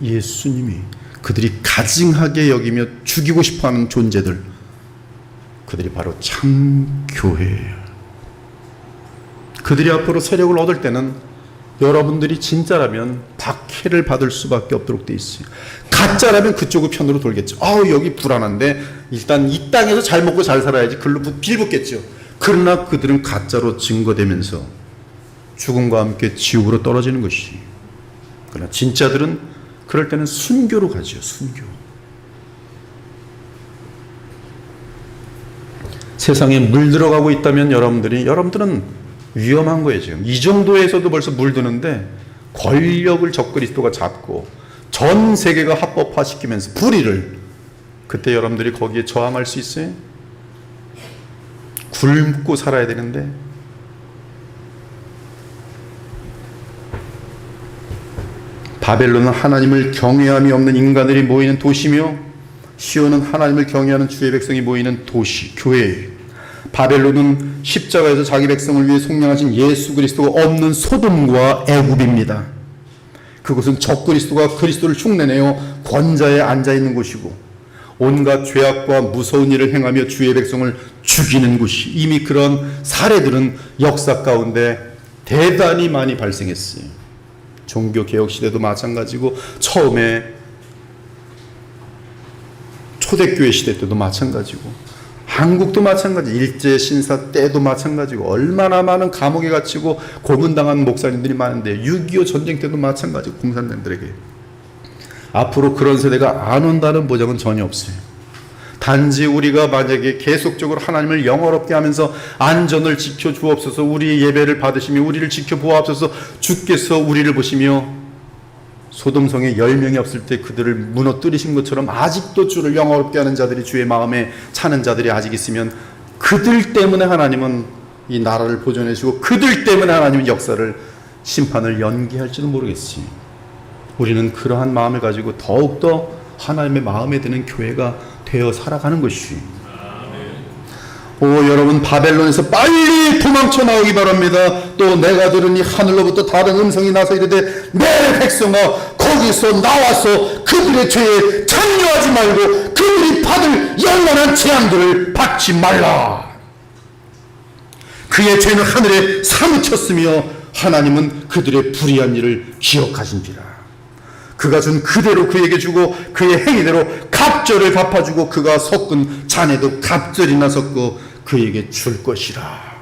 예수님이, 그들이 가증하게 여기며 죽이고 싶어하는 존재들, 그들이 바로 참 교회예요. 그들이 앞으로 세력을 얻을 때는 여러분들이 진짜라면 박해를 받을 수밖에 없도록 돼 있어요. 가짜라면 그쪽의 편으로 돌겠죠. 여기 불안한데 일단 이 땅에서 잘 먹고 잘 살아야지, 글로 빌붙겠죠. 그러나 그들은 가짜로 증거되면서 죽음과 함께 지옥으로 떨어지는 것이. 그러나 진짜들은 그럴 때는 순교로 가죠. 순교. 세상에 물들어가고 있다면 여러분들은 위험한 거예요. 지금 이 정도에서도 벌써 물드는데 권력을 적그리스도가 잡고 전 세계가 합법화시키면서 불의를, 그때 여러분들이 거기에 저항할 수 있어요? 굶고 살아야 되는데. 바벨론은 하나님을 경외함이 없는 인간들이 모이는 도시며 시온은 하나님을 경외하는 주의 백성이 모이는 도시, 교회예요. 바벨론은 십자가에서 자기 백성을 위해 속량하신 예수 그리스도가 없는 소돔과 애굽입니다. 그곳은 적그리스도가 그리스도를 흉내내어 권좌에 앉아있는 곳이고 온갖 죄악과 무서운 일을 행하며 주의 백성을 죽이는 곳이, 이미 그런 사례들은 역사 가운데 대단히 많이 발생했어요. 종교개혁 시대도 마찬가지고 처음에 초대교회 시대 때도 마찬가지고 한국도 마찬가지, 일제신사 때도 마찬가지고 얼마나 많은 감옥에 갇히고 고문당한 목사님들이 많은데 6.25 전쟁 때도 마찬가지고 공산당들에게. 앞으로 그런 세대가 안 온다는 보장은 전혀 없어요. 단지 우리가 만약에 계속적으로 하나님을 영화롭게 하면서 안전을 지켜주옵소서, 우리의 예배를 받으시며 우리를 지켜보옵소서, 주께서 우리를 보시며 소돔성에 10명이 없을 때 그들을 무너뜨리신 것처럼 아직도 주를 영화롭게 하는 자들이, 주의 마음에 차는 자들이 아직 있으면 그들 때문에 하나님은 이 나라를 보존해 주고 그들 때문에 하나님은 역사를, 심판을 연기할지도 모르겠어요. 우리는 그러한 마음을 가지고 더욱더 하나님의 마음에 드는 교회가 되어 살아가는 것이. 여러분, 바벨론에서 빨리 도망쳐 나오기 바랍니다. 또 내가 들으니 하늘로부터 다른 음성이 나서 이르되 내 백성아 거기서 나와서 그들의 죄에 참여하지 말고 그들이 받을 영원한 재앙들을 받지 말라. 그의 죄는 하늘에 사무쳤으며 하나님은 그들의 불의한 일을 기억하신지라. 그가 준 그대로 그에게 주고 그의 행위대로 갑절을 갚아주고 그가 섞은 잔에도 갑절이나 섞어 그에게 줄 것이라.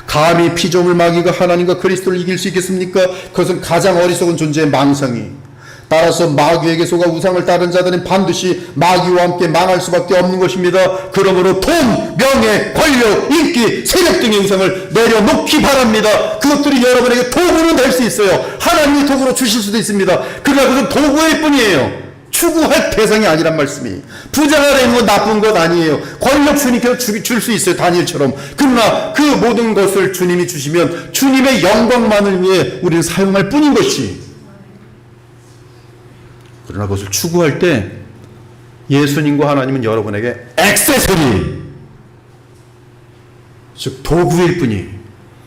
감히 피조물 마귀가 하나님과 그리스도를 이길 수 있겠습니까? 그것은 가장 어리석은 존재의 망상이. 따라서 마귀에게 속아 우상을 따른 자들은 반드시 마귀와 함께 망할 수밖에 없는 것입니다. 그러므로 돈, 명예, 권력, 인기, 세력 등의 우상을 내려놓기 바랍니다. 그것들이 여러분에게 도구는 될 수 있어요. 하나님이 도구로 주실 수도 있습니다. 그러나 그것은 도구일 뿐이에요. 추구할 대상이 아니란 말씀이. 부자가 되는 건 나쁜 것 아니에요. 권력 주님께서 줄 수 있어요, 다니엘처럼. 그러나 그 모든 것을 주님이 주시면 주님의 영광만을 위해 우리는 사용할 뿐인 것이. 그러나 그것을 추구할 때 예수님과 하나님은 여러분에게 액세서리, 즉 도구일 뿐이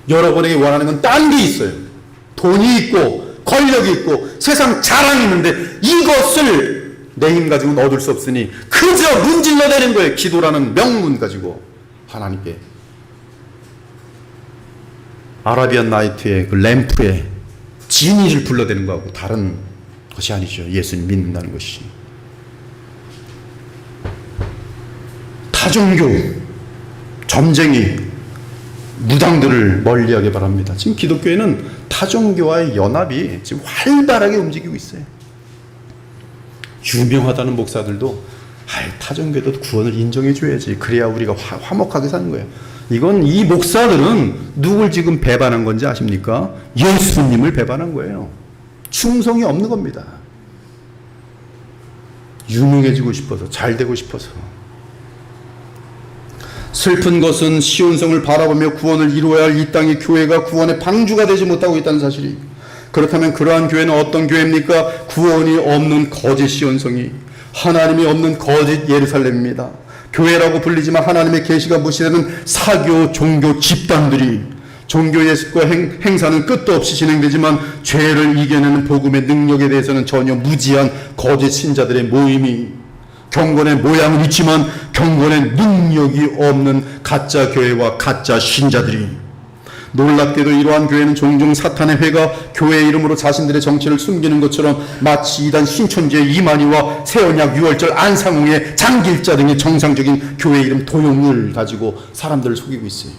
여러분에게 원하는 건 딴 게 있어요. 돈이 있고 권력이 있고 세상 자랑이 있는데 이것을 내 힘 가지고는 얻을 수 없으니 그저 문질러대는 거예요. 기도라는 명문 가지고 하나님께. 아라비안 나이트의 그 램프에 지니를 불러대는 거하고 다른 것이 아니죠. 예수님 믿는다는 것이. 타종교, 점쟁이, 무당들을 멀리하게 바랍니다. 지금 기독교회는 타종교와의 연합이 지금 활발하게 움직이고 있어요. 유명하다는 목사들도 타종교도 구원을 인정해 줘야지. 그래야 우리가 화목하게 사는 거예요. 이건 이 목사들은 누굴 지금 배반한 건지 아십니까? 예수님을 배반한 거예요. 충성이 없는 겁니다. 유명해지고 싶어서, 잘 되고 싶어서. 슬픈 것은 시온성을 바라보며 구원을 이루어야 할 이 땅의 교회가 구원의 방주가 되지 못하고 있다는 사실이. 그렇다면 그러한 교회는 어떤 교회입니까? 구원이 없는 거짓 시온성이, 하나님이 없는 거짓 예루살렘입니다. 교회라고 불리지만 하나님의 계시가 무시되는 사교 종교 집단들이, 종교 예습과 행사는 끝도 없이 진행되지만 죄를 이겨내는 복음의 능력에 대해서는 전혀 무지한 거짓 신자들의 모임이, 경건의 모양은 있지만 경건의 능력이 없는 가짜 교회와 가짜 신자들이, 놀랍게도 이러한 교회는 종종 사탄의 회가 교회 이름으로 자신들의 정체를 숨기는 것처럼 마치 이단 신천지의 이만희와 새언약 유월절 안상홍의 장길자 등의 정상적인 교회 이름 도용을 가지고 사람들을 속이고 있어요.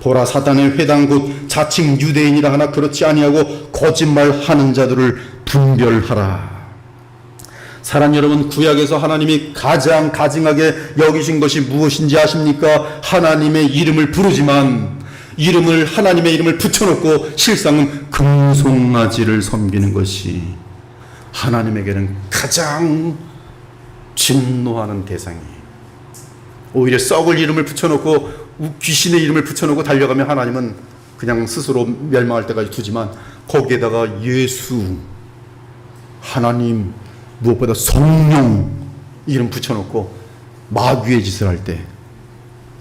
보라, 사단의 회당 곧 자칭 유대인이라 하나 그렇지 아니하고 거짓말하는 자들을 분별하라. 사랑 여러분, 구약에서 하나님이 가장 가증하게 여기신 것이 무엇인지 아십니까? 하나님의 이름을 부르지만 하나님의 이름을 붙여놓고 실상은 금송아지를 섬기는 것이 하나님에게는 가장 진노하는 대상이에요. 오히려 썩을 이름을 붙여놓고 귀신의 이름을 붙여놓고 달려가면 하나님은 그냥 스스로 멸망할 때까지 두지만 거기에다가 예수, 하나님, 무엇보다 성령 이름 붙여놓고 마귀의 짓을 할 때,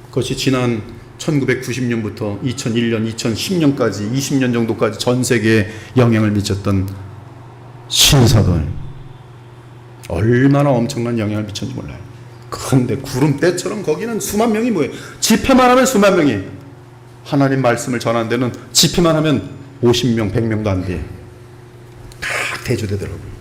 그것이 지난 1990년부터 2001년, 2010년까지 20년 정도까지 전 세계에 영향을 미쳤던 신사들, 얼마나 엄청난 영향을 미쳤는지 몰라요. 그런데 구름대처럼 거기는 수만 명이 뭐예요? 집회만 하면 수만 명이, 하나님 말씀을 전하는 데는 집회만 하면 50명, 100명도 안 돼. 다 대조되더라고요.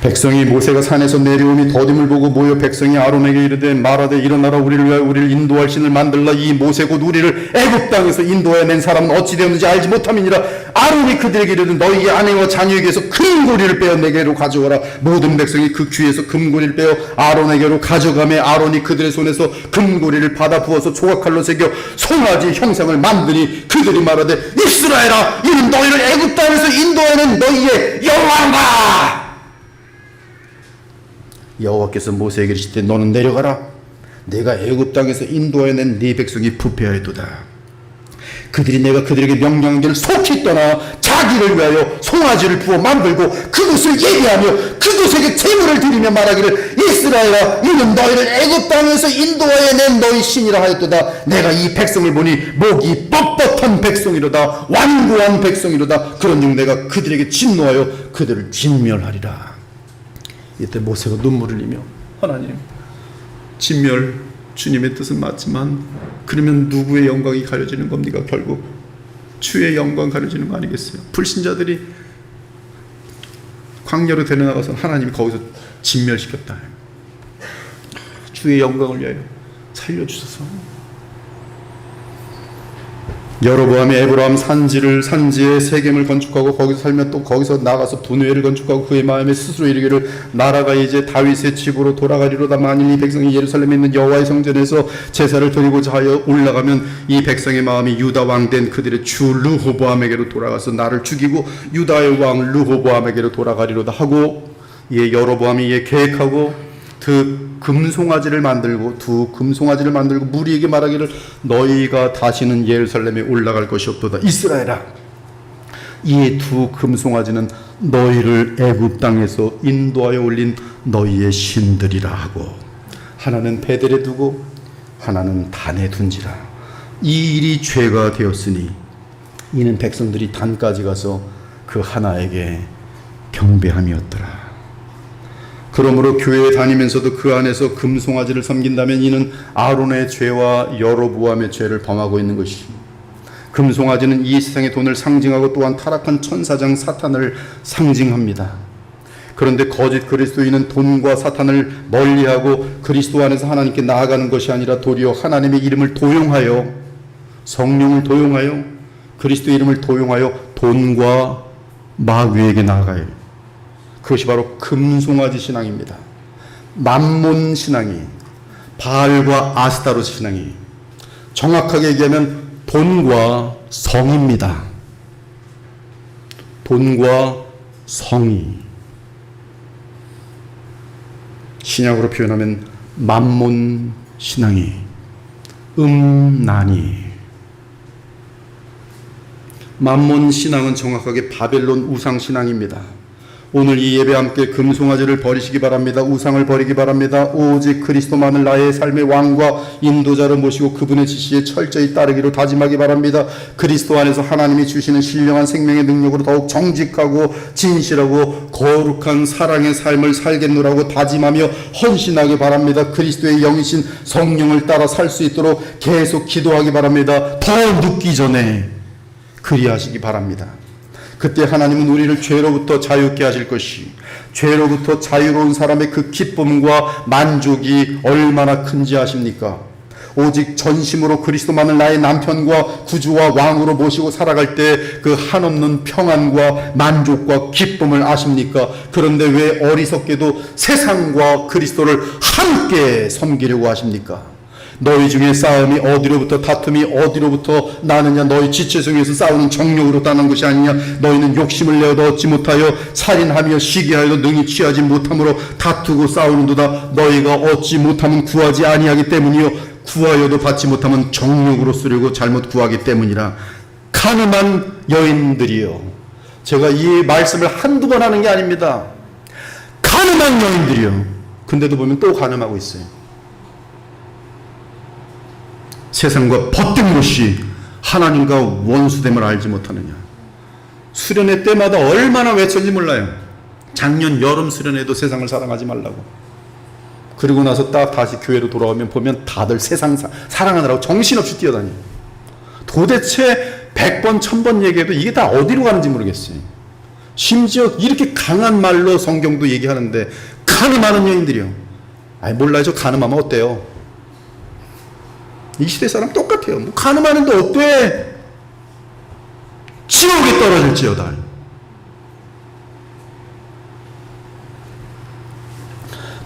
백성이 모세가 산에서 내려오니 더딤을 보고 모여 백성이 아론에게 이르되 말하되 일어나라, 우리를 위하여 우리를 인도할 신을 만들라. 이 모세 곧 우리를 애굽 땅에서 인도해 낸 사람은 어찌 되었는지 알지 못함이니라. 아론이 그들에게 이르되 너희의 아내와 자녀에게서 금고리를 빼어 내게로 가져오라. 모든 백성이 그 귀에서 금고리를 빼어 아론에게로 가져가매 아론이 그들의 손에서 금고리를 받아 부어서 조각칼로 새겨 송아지 형상을 만드니 그들이 말하되 이스라엘아, 이는 너희를 애굽 땅에서 인도하는 너희의 여호와인가. 여호와께서 모세에게 이르시되 너는 내려가라. 내가 애굽 땅에서 인도해낸 네 백성이 부패하였도다. 그들이 내가 그들에게 명령한 길을 속히 떠나 자기를 위하여 송아지를 부어 만들고 그것을 예배하며 그것에게 제물을 드리며 말하기를 이스라엘아, 이는 너희를 애굽 땅에서 인도해낸 너희 신이라 하였도다. 내가 이 백성을 보니 목이 뻣뻣한 백성이로다, 완고한 백성이로다. 그런즉 내가 그들에게 진노하여 그들을 진멸하리라. 이때 모세가 눈물을 흘리며 하나님, 진멸 주님의 뜻은 맞지만 그러면 누구의 영광이 가려지는 겁니까? 결국 주의 영광 가려지는 거 아니겠어요? 불신자들이 광야로 데려나가서 하나님이 거기서 진멸시켰다. 주의 영광을 위하여 살려주소서. 여로보암이 에브라임 산지에 세겜을 건축하고 거기서 살며 또 거기서 나가서 분회를 건축하고 그의 마음에 스스로 이르기를 나라가 이제 다윗의 집으로 돌아가리로다. 만일 이 백성이 예루살렘에 있는 여호와의 성전에서 제사를 드리고자 하여 올라가면 이 백성의 마음이 유다 왕 된 그들의 주 르호보암에게로 돌아가서 나를 죽이고 유다의 왕 르호보암에게로 돌아가리로다 하고, 이에 여로보암이 이에 계획하고 두 금송아지를 만들고 무리에게 말하기를 너희가 다시는 예루살렘에 올라갈 것이 없도다. 이스라엘아, 이 두 금송아지는 너희를 애굽 땅에서 인도하여 올린 너희의 신들이라 하고, 하나는 베델에 두고 하나는 단에 둔지라. 이 일이 죄가 되었으니 이는 백성들이 단까지 가서 그 하나에게 경배함이었더라. 그러므로 교회에 다니면서도 그 안에서 금송아지를 섬긴다면 이는 아론의 죄와 여로보암의 죄를 범하고 있는 것입니다. 금송아지는 이 세상의 돈을 상징하고 또한 타락한 천사장 사탄을 상징합니다. 그런데 거짓 그리스도인은 돈과 사탄을 멀리하고 그리스도 안에서 하나님께 나아가는 것이 아니라 도리어 하나님의 이름을 도용하여, 성령을 도용하여, 그리스도의 이름을 도용하여 돈과 마귀에게 나아가요. 그것이 바로 금송아지 신앙입니다. 맘몬 신앙이, 바알과 아스타롯 신앙이, 정확하게 얘기하면 돈과 성입니다. 돈과 성이. 신약으로 표현하면 맘몬 신앙이, 난이. 맘몬 신앙은 정확하게 바벨론 우상 신앙입니다. 오늘 이 예배 함께 금송아지를 버리시기 바랍니다. 우상을 버리기 바랍니다. 오직 그리스도만을 나의 삶의 왕과 인도자로 모시고 그분의 지시에 철저히 따르기로 다짐하기 바랍니다. 그리스도 안에서 하나님이 주시는 신령한 생명의 능력으로 더욱 정직하고 진실하고 거룩한 사랑의 삶을 살겠노라고 다짐하며 헌신하기 바랍니다. 그리스도의 영이신 성령을 따라 살 수 있도록 계속 기도하기 바랍니다. 더 늦기 전에 그리하시기 바랍니다. 그때 하나님은 우리를 죄로부터 자유케 하실 것이, 죄로부터 자유로운 사람의 그 기쁨과 만족이 얼마나 큰지 아십니까? 오직 전심으로 그리스도만을 나의 남편과 구주와 왕으로 모시고 살아갈 때 그 한없는 평안과 만족과 기쁨을 아십니까? 그런데 왜 어리석게도 세상과 그리스도를 함께 섬기려고 하십니까? 너희 중에 싸움이 어디로부터, 다툼이 어디로부터 나느냐? 너희 지체중에서 싸우는 정욕으로 따는 것이 아니냐? 너희는 욕심을 내어도 얻지 못하여 살인하며 시기하여도 능히 취하지 못함으로 다투고 싸우는도다. 너희가 얻지 못하면 구하지 아니하기 때문이요 구하여도 받지 못하면 정욕으로 쓰려고 잘못 구하기 때문이라. 가늠한 여인들이요. 제가 이 말씀을 한두 번 하는 게 아닙니다. 가늠한 여인들이요. 근데도 보면 또 가늠하고 있어요. 세상과 벗된 것이 하나님과 원수됨을 알지 못하느냐. 수련회 때마다 얼마나 외쳤는지 몰라요. 작년 여름 수련회도 세상을 사랑하지 말라고. 그리고 나서 딱 다시 교회로 돌아오면 보면 다들 세상 사랑하느라고 정신없이 뛰어다녀요. 도대체 100번 1000번 얘기해도 이게 다 어디로 가는지 모르겠어요. 심지어 이렇게 강한 말로 성경도 얘기하는데 가늠하는 여인들이요. 아이 몰라요. 저 가늠하면 어때요? 이 시대 사람 똑같아요. 뭐 가늠하는데 어때? 지옥에 떨어질지어다.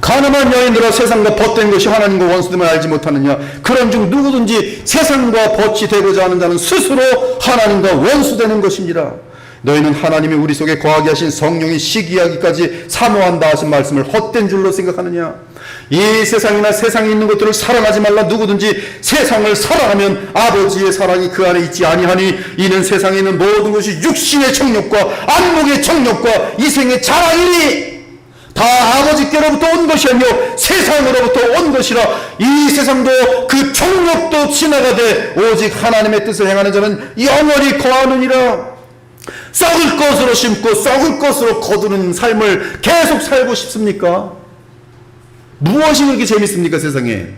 가늠한 여인들아 세상과 벗된 것이 하나님과 원수됨을 알지 못하느냐. 그런즉 누구든지 세상과 벗이 되고자 하는 자는 스스로 하나님과 원수되는 것입니다. 너희는 하나님이 우리 속에 거하게 하신 성령이 시기하기까지 사모한다 하신 말씀을 헛된 줄로 생각하느냐. 이 세상이나 세상에 있는 것들을 사랑하지 말라. 누구든지 세상을 사랑하면 아버지의 사랑이 그 안에 있지 아니하니 이는 세상에 있는 모든 것이 육신의 정욕과 안목의 정욕과 이생의 자랑이니 다 아버지께로부터 온 것이 아니요 세상으로부터 온 것이라. 이 세상도 그 정욕도 지나가되 오직 하나님의 뜻을 행하는 자는 영원히 거하느니라. 썩을 것으로 심고 썩을 것으로 거두는 삶을 계속 살고 싶습니까? 무엇이 그렇게 재밌습니까? 세상에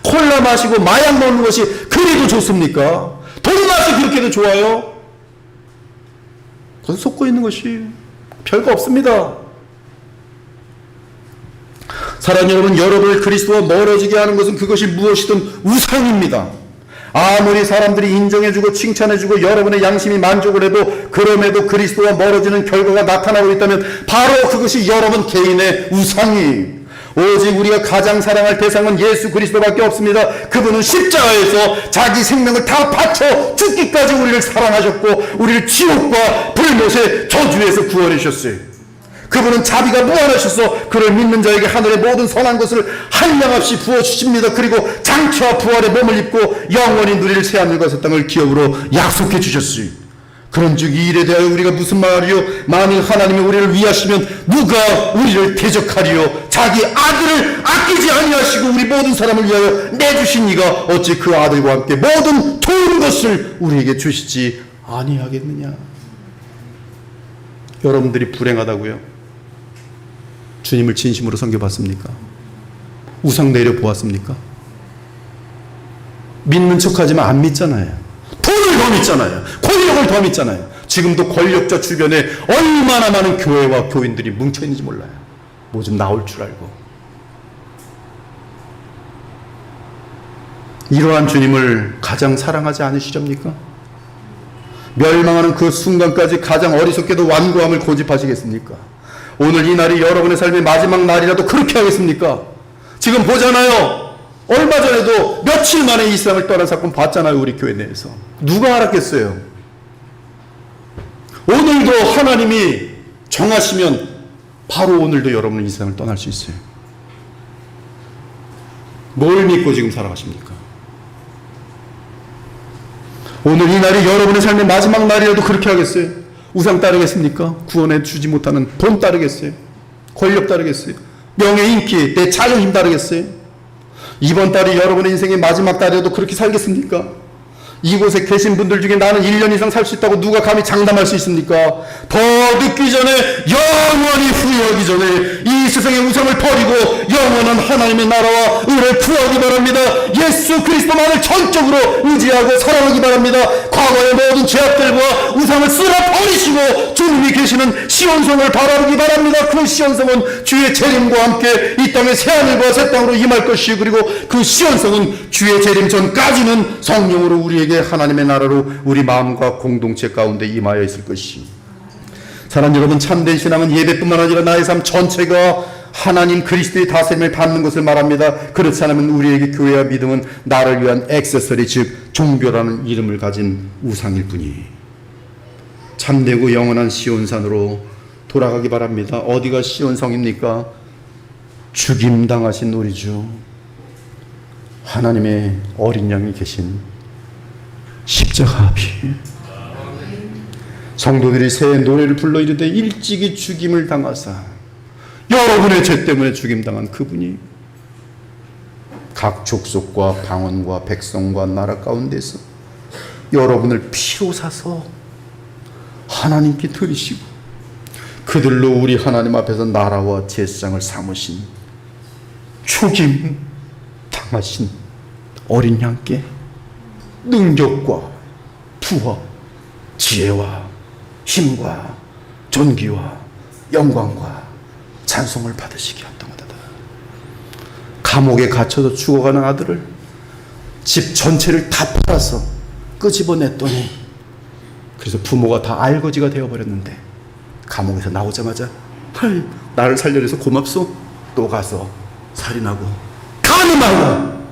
콜라 마시고 마약 먹는 것이 그래도 좋습니까? 돈 맛이 그렇게도 좋아요? 거기서 속고 있는 것이 별거 없습니다. 사랑하는 여러분, 여러분을 그리스도와 멀어지게 하는 것은 그것이 무엇이든 우상입니다. 아무리 사람들이 인정해주고 칭찬해주고 여러분의 양심이 만족을 해도 그럼에도 그리스도와 멀어지는 결과가 나타나고 있다면 바로 그것이 여러분 개인의 우상이. 오직 우리가 가장 사랑할 대상은 예수 그리스도밖에 없습니다. 그분은 십자가에서 자기 생명을 다 바쳐 죽기까지 우리를 사랑하셨고 우리를 지옥과 불못의 저주에서 구원해 주셨어요. 그분은 자비가 무한하셔서 그를 믿는 자에게 하늘의 모든 선한 것을 한량없이 부어주십니다. 그리고 장차와 부활의 몸을 입고 영원히 누릴 새하늘과 새 땅을 기업으로 약속해 주셨어요. 그런즉 이 일에 대하여 우리가 무슨 말이요? 만일 하나님이 우리를 위하시면 누가 우리를 대적하리요? 자기 아들을 아끼지 아니하시고 우리 모든 사람을 위하여 내주신 이가 어찌 그 아들과 함께 모든 좋은 것을 우리에게 주시지 아니하겠느냐? 여러분들이 불행하다고요? 주님을 진심으로 섬겨봤습니까? 우상 내려보았습니까? 믿는 척하지만 안 믿잖아요. 돈을 더 믿잖아요. 권력을 더 믿잖아요. 지금도 권력자 주변에 얼마나 많은 교회와 교인들이 뭉쳐있는지 몰라요. 뭐 좀 나올 줄 알고. 이러한 주님을 가장 사랑하지 않으시렵니까? 멸망하는 그 순간까지 가장 어리석게도 완고함을 고집하시겠습니까? 오늘 이 날이 여러분의 삶의 마지막 날이라도 그렇게 하겠습니까? 지금 보잖아요. 얼마 전에도 며칠 만에 이 세상을 떠난 사건 봤잖아요. 우리 교회 내에서. 누가 알았겠어요? 오늘도 하나님이 정하시면 바로 오늘도 여러분은 이 세상을 떠날 수 있어요. 뭘 믿고 지금 살아가십니까? 오늘 이 날이 여러분의 삶의 마지막 날이라도 그렇게 하겠어요? 우상 따르겠습니까? 구원해 주지 못하는 돈 따르겠어요? 권력 따르겠어요? 명예, 인기, 내 자존심 따르겠어요? 이번 달이 여러분의 인생의 마지막 달이라도 그렇게 살겠습니까? 이곳에 계신 분들 중에 나는 1년 이상 살 수 있다고 누가 감히 장담할 수 있습니까? 더 늦기 전에, 영원히 후회하기 전에 이 세상의 우상을 버리고 영원한 하나님의 나라와 의를 구하기 바랍니다. 예수 그리스도만을 전적으로 의지하고 사랑하기 바랍니다. 과거의 모든 죄악들과 우상을 쓸어 버리시고 주님이 계시는 시온성을 바라보기 바랍니다. 그 시온성은 주의 재림과 함께 이 땅의 새하늘과 새 땅으로 임할 것이요, 그리고 그 시온성은 주의 재림 전까지는 성령으로 우리에게 하나님의 나라로 우리 마음과 공동체 가운데 임하여 있을 것이. 사랑하는 여러분, 참된 신앙은 예배뿐만 아니라 나의 삶 전체가 하나님 그리스도의 다스림을 받는 것을 말합니다. 그렇지 않으면 우리에게 교회와 믿음은 나를 위한 액세서리, 즉 종교라는 이름을 가진 우상일 뿐이. 참되고 영원한 시온산으로 돌아가기 바랍니다. 어디가 시온성입니까? 죽임당하신 우리 주 하나님의 어린 양이 계신 십자가 앞이. 성도들이 새 노래를 불러 이르되 일찍이 죽임을 당하사, 여러분의 죄 때문에 죽임당한 그분이 각 족속과 방언과 백성과 나라 가운데서 여러분을 피로 사서 하나님께 드리시고 그들로 우리 하나님 앞에서 나라와 제사장을 삼으신 죽임 당하신 어린 양께 능력과 부와 지혜와 힘과 존귀와 영광과 찬송을 받으시기 합당하다. 감옥에 갇혀서 죽어가는 아들을 집 전체를 다 팔아서 끄집어냈더니, 그래서 부모가 다 알거지가 되어버렸는데 감옥에서 나오자마자 헐, 나를 살려줘서 고맙소. 또 가서 살인하고 가늠하고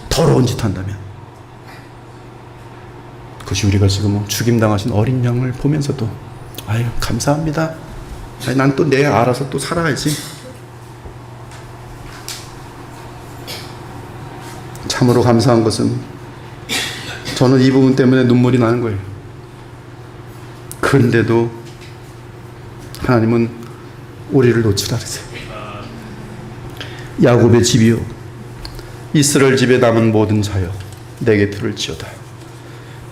더러운 짓 한다면, 그것이 우리가 지금 죽임당하신 어린 양을 보면서도 아유 감사합니다. 난 또 내 알아서 또 살아야지. 참으로 감사한 것은 저는 이 부분 때문에 눈물이 나는 거예요. 그런데도 하나님은 우리를 놓지 않으세요. 야곱의 집이요, 이스라엘 집에 남은 모든 자여, 내게 들을지어다.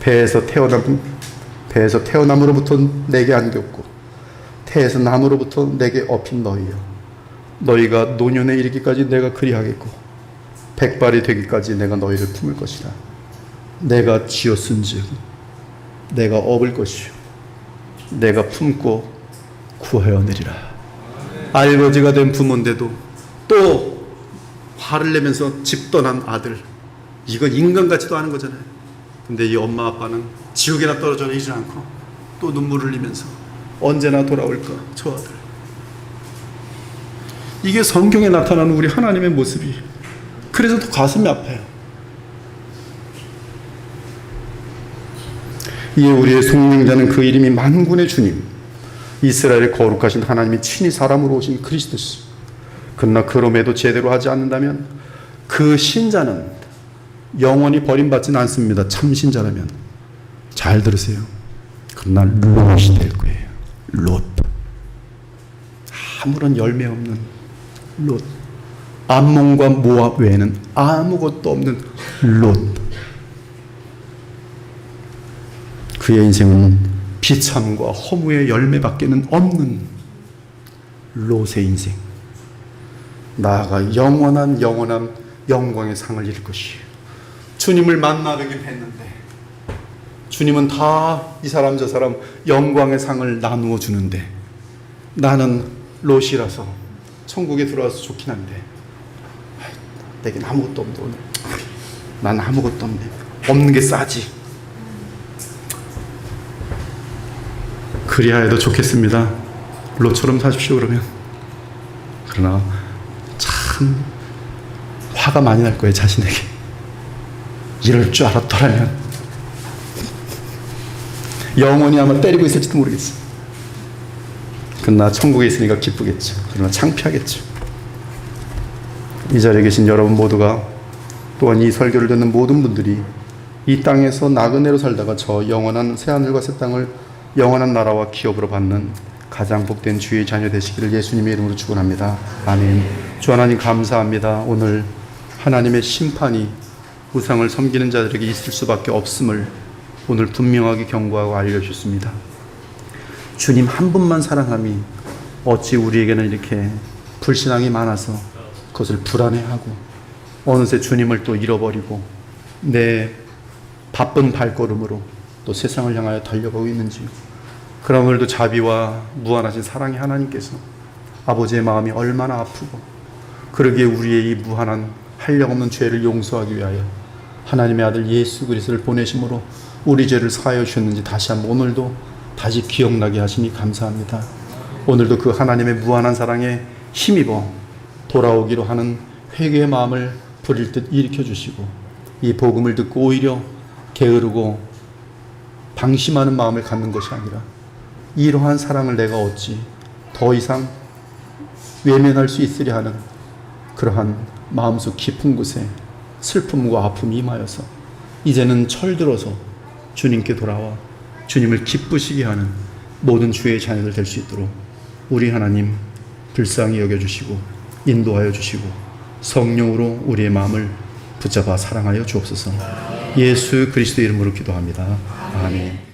배에서 태어남으로부터 내게 안겼고 태에서 남으로부터 내게 업힌 너희여, 너희가 노년에 이르기까지 내가 그리하겠고 백발이 되기까지 내가 너희를 품을 것이다. 내가 지었은즉 내가 업을 것이요 내가 품고 구하여내리라. 알거지가 된 부모인데도 또 화를 내면서 집 떠난 아들, 이건 인간 같지도 않은 거잖아요. 근데 이 엄마 아빠는 지옥에나 떨어져 있지 않고 또 눈물을 흘리면서 언제나 돌아올까 저 아들. 이게 성경에 나타나는 우리 하나님의 모습이, 그래서 더 가슴이 아파요. 이에 우리의 속량자는 그 이름이 만군의 주님, 이스라엘의 거룩하신 하나님이 친히 사람으로 오신 그리스도시. 그러나 그럼에도 제대로 하지 않는다면 그 신자는 영원히 버림받지는 않습니다. 참 신자라면. 잘 들으세요. 그러나 롯이 될 거예요. 롯. 아무런 열매 없는 롯. 암몬과 모압 외에는 아무것도 없는 롯. 그의 인생은 비참과 허무의 열매밖에는 없는 롯의 인생. 나아가 영원한 영광의 상을 잃을 것이에요. 주님을 만나려긴 했는데 주님은 다 이 사람 저 사람 영광의 상을 나누어 주는데 나는 롯이라서 천국에 들어와서 좋긴 한데 내겐 아무것도 없는데 오늘 난 아무것도 없네. 없는 게 싸지. 그리하여 도 좋겠습니다. 롯처럼 사십시오 그러면. 그러나 참 화가 많이 날 거예요. 자신에게. 이럴 줄 알았더라면 영원히 아마 때리고 있을지도 모르겠어. 그러나 천국에 있으니까 기쁘겠죠. 그러나 창피하겠죠. 이 자리에 계신 여러분 모두가 또한 이 설교를 듣는 모든 분들이 이 땅에서 나그네로 살다가 저 영원한 새하늘과 새 땅을 영원한 나라와 기업으로 받는 가장 복된 주의 자녀 되시기를 예수님의 이름으로 축원합니다. 아멘. 주 하나님 감사합니다. 오늘 하나님의 심판이 우상을 섬기는 자들에게 있을 수밖에 없음을 오늘 분명하게 경고하고 알려주셨습니다. 주님 한 분만 사랑함이 어찌 우리에게는 이렇게 불신앙이 많아서 그것을 불안해하고 어느새 주님을 또 잃어버리고 내 바쁜 발걸음으로 또 세상을 향하여 달려가고 있는지요. 그러나 오늘도 자비와 무한하신 사랑의 하나님께서 아버지의 마음이 얼마나 아프고 그러기에 우리의 이 무한한 한량없는 죄를 용서하기 위하여 하나님의 아들 예수 그리스도를 보내심으로 우리 죄를 사하여 주셨는지 다시 한번 오늘도 다시 기억나게 하시니 감사합니다. 오늘도 그 하나님의 무한한 사랑에 힘입어 돌아오기로 하는 회개의 마음을 부릴 듯 일으켜 주시고 이 복음을 듣고 오히려 게으르고 방심하는 마음을 갖는 것이 아니라 이러한 사랑을 내가 어찌 더 이상 외면할 수 있으려 하는 그러한 마음속 깊은 곳에 슬픔과 아픔이 임하여서 이제는 철들어서 주님께 돌아와 주님을 기쁘시게 하는 모든 주의 자녀들 될 수 있도록 우리 하나님 불쌍히 여겨주시고 인도하여 주시고 성령으로 우리의 마음을 붙잡아 사랑하여 주옵소서. 예수 그리스도 이름으로 기도합니다. 아멘.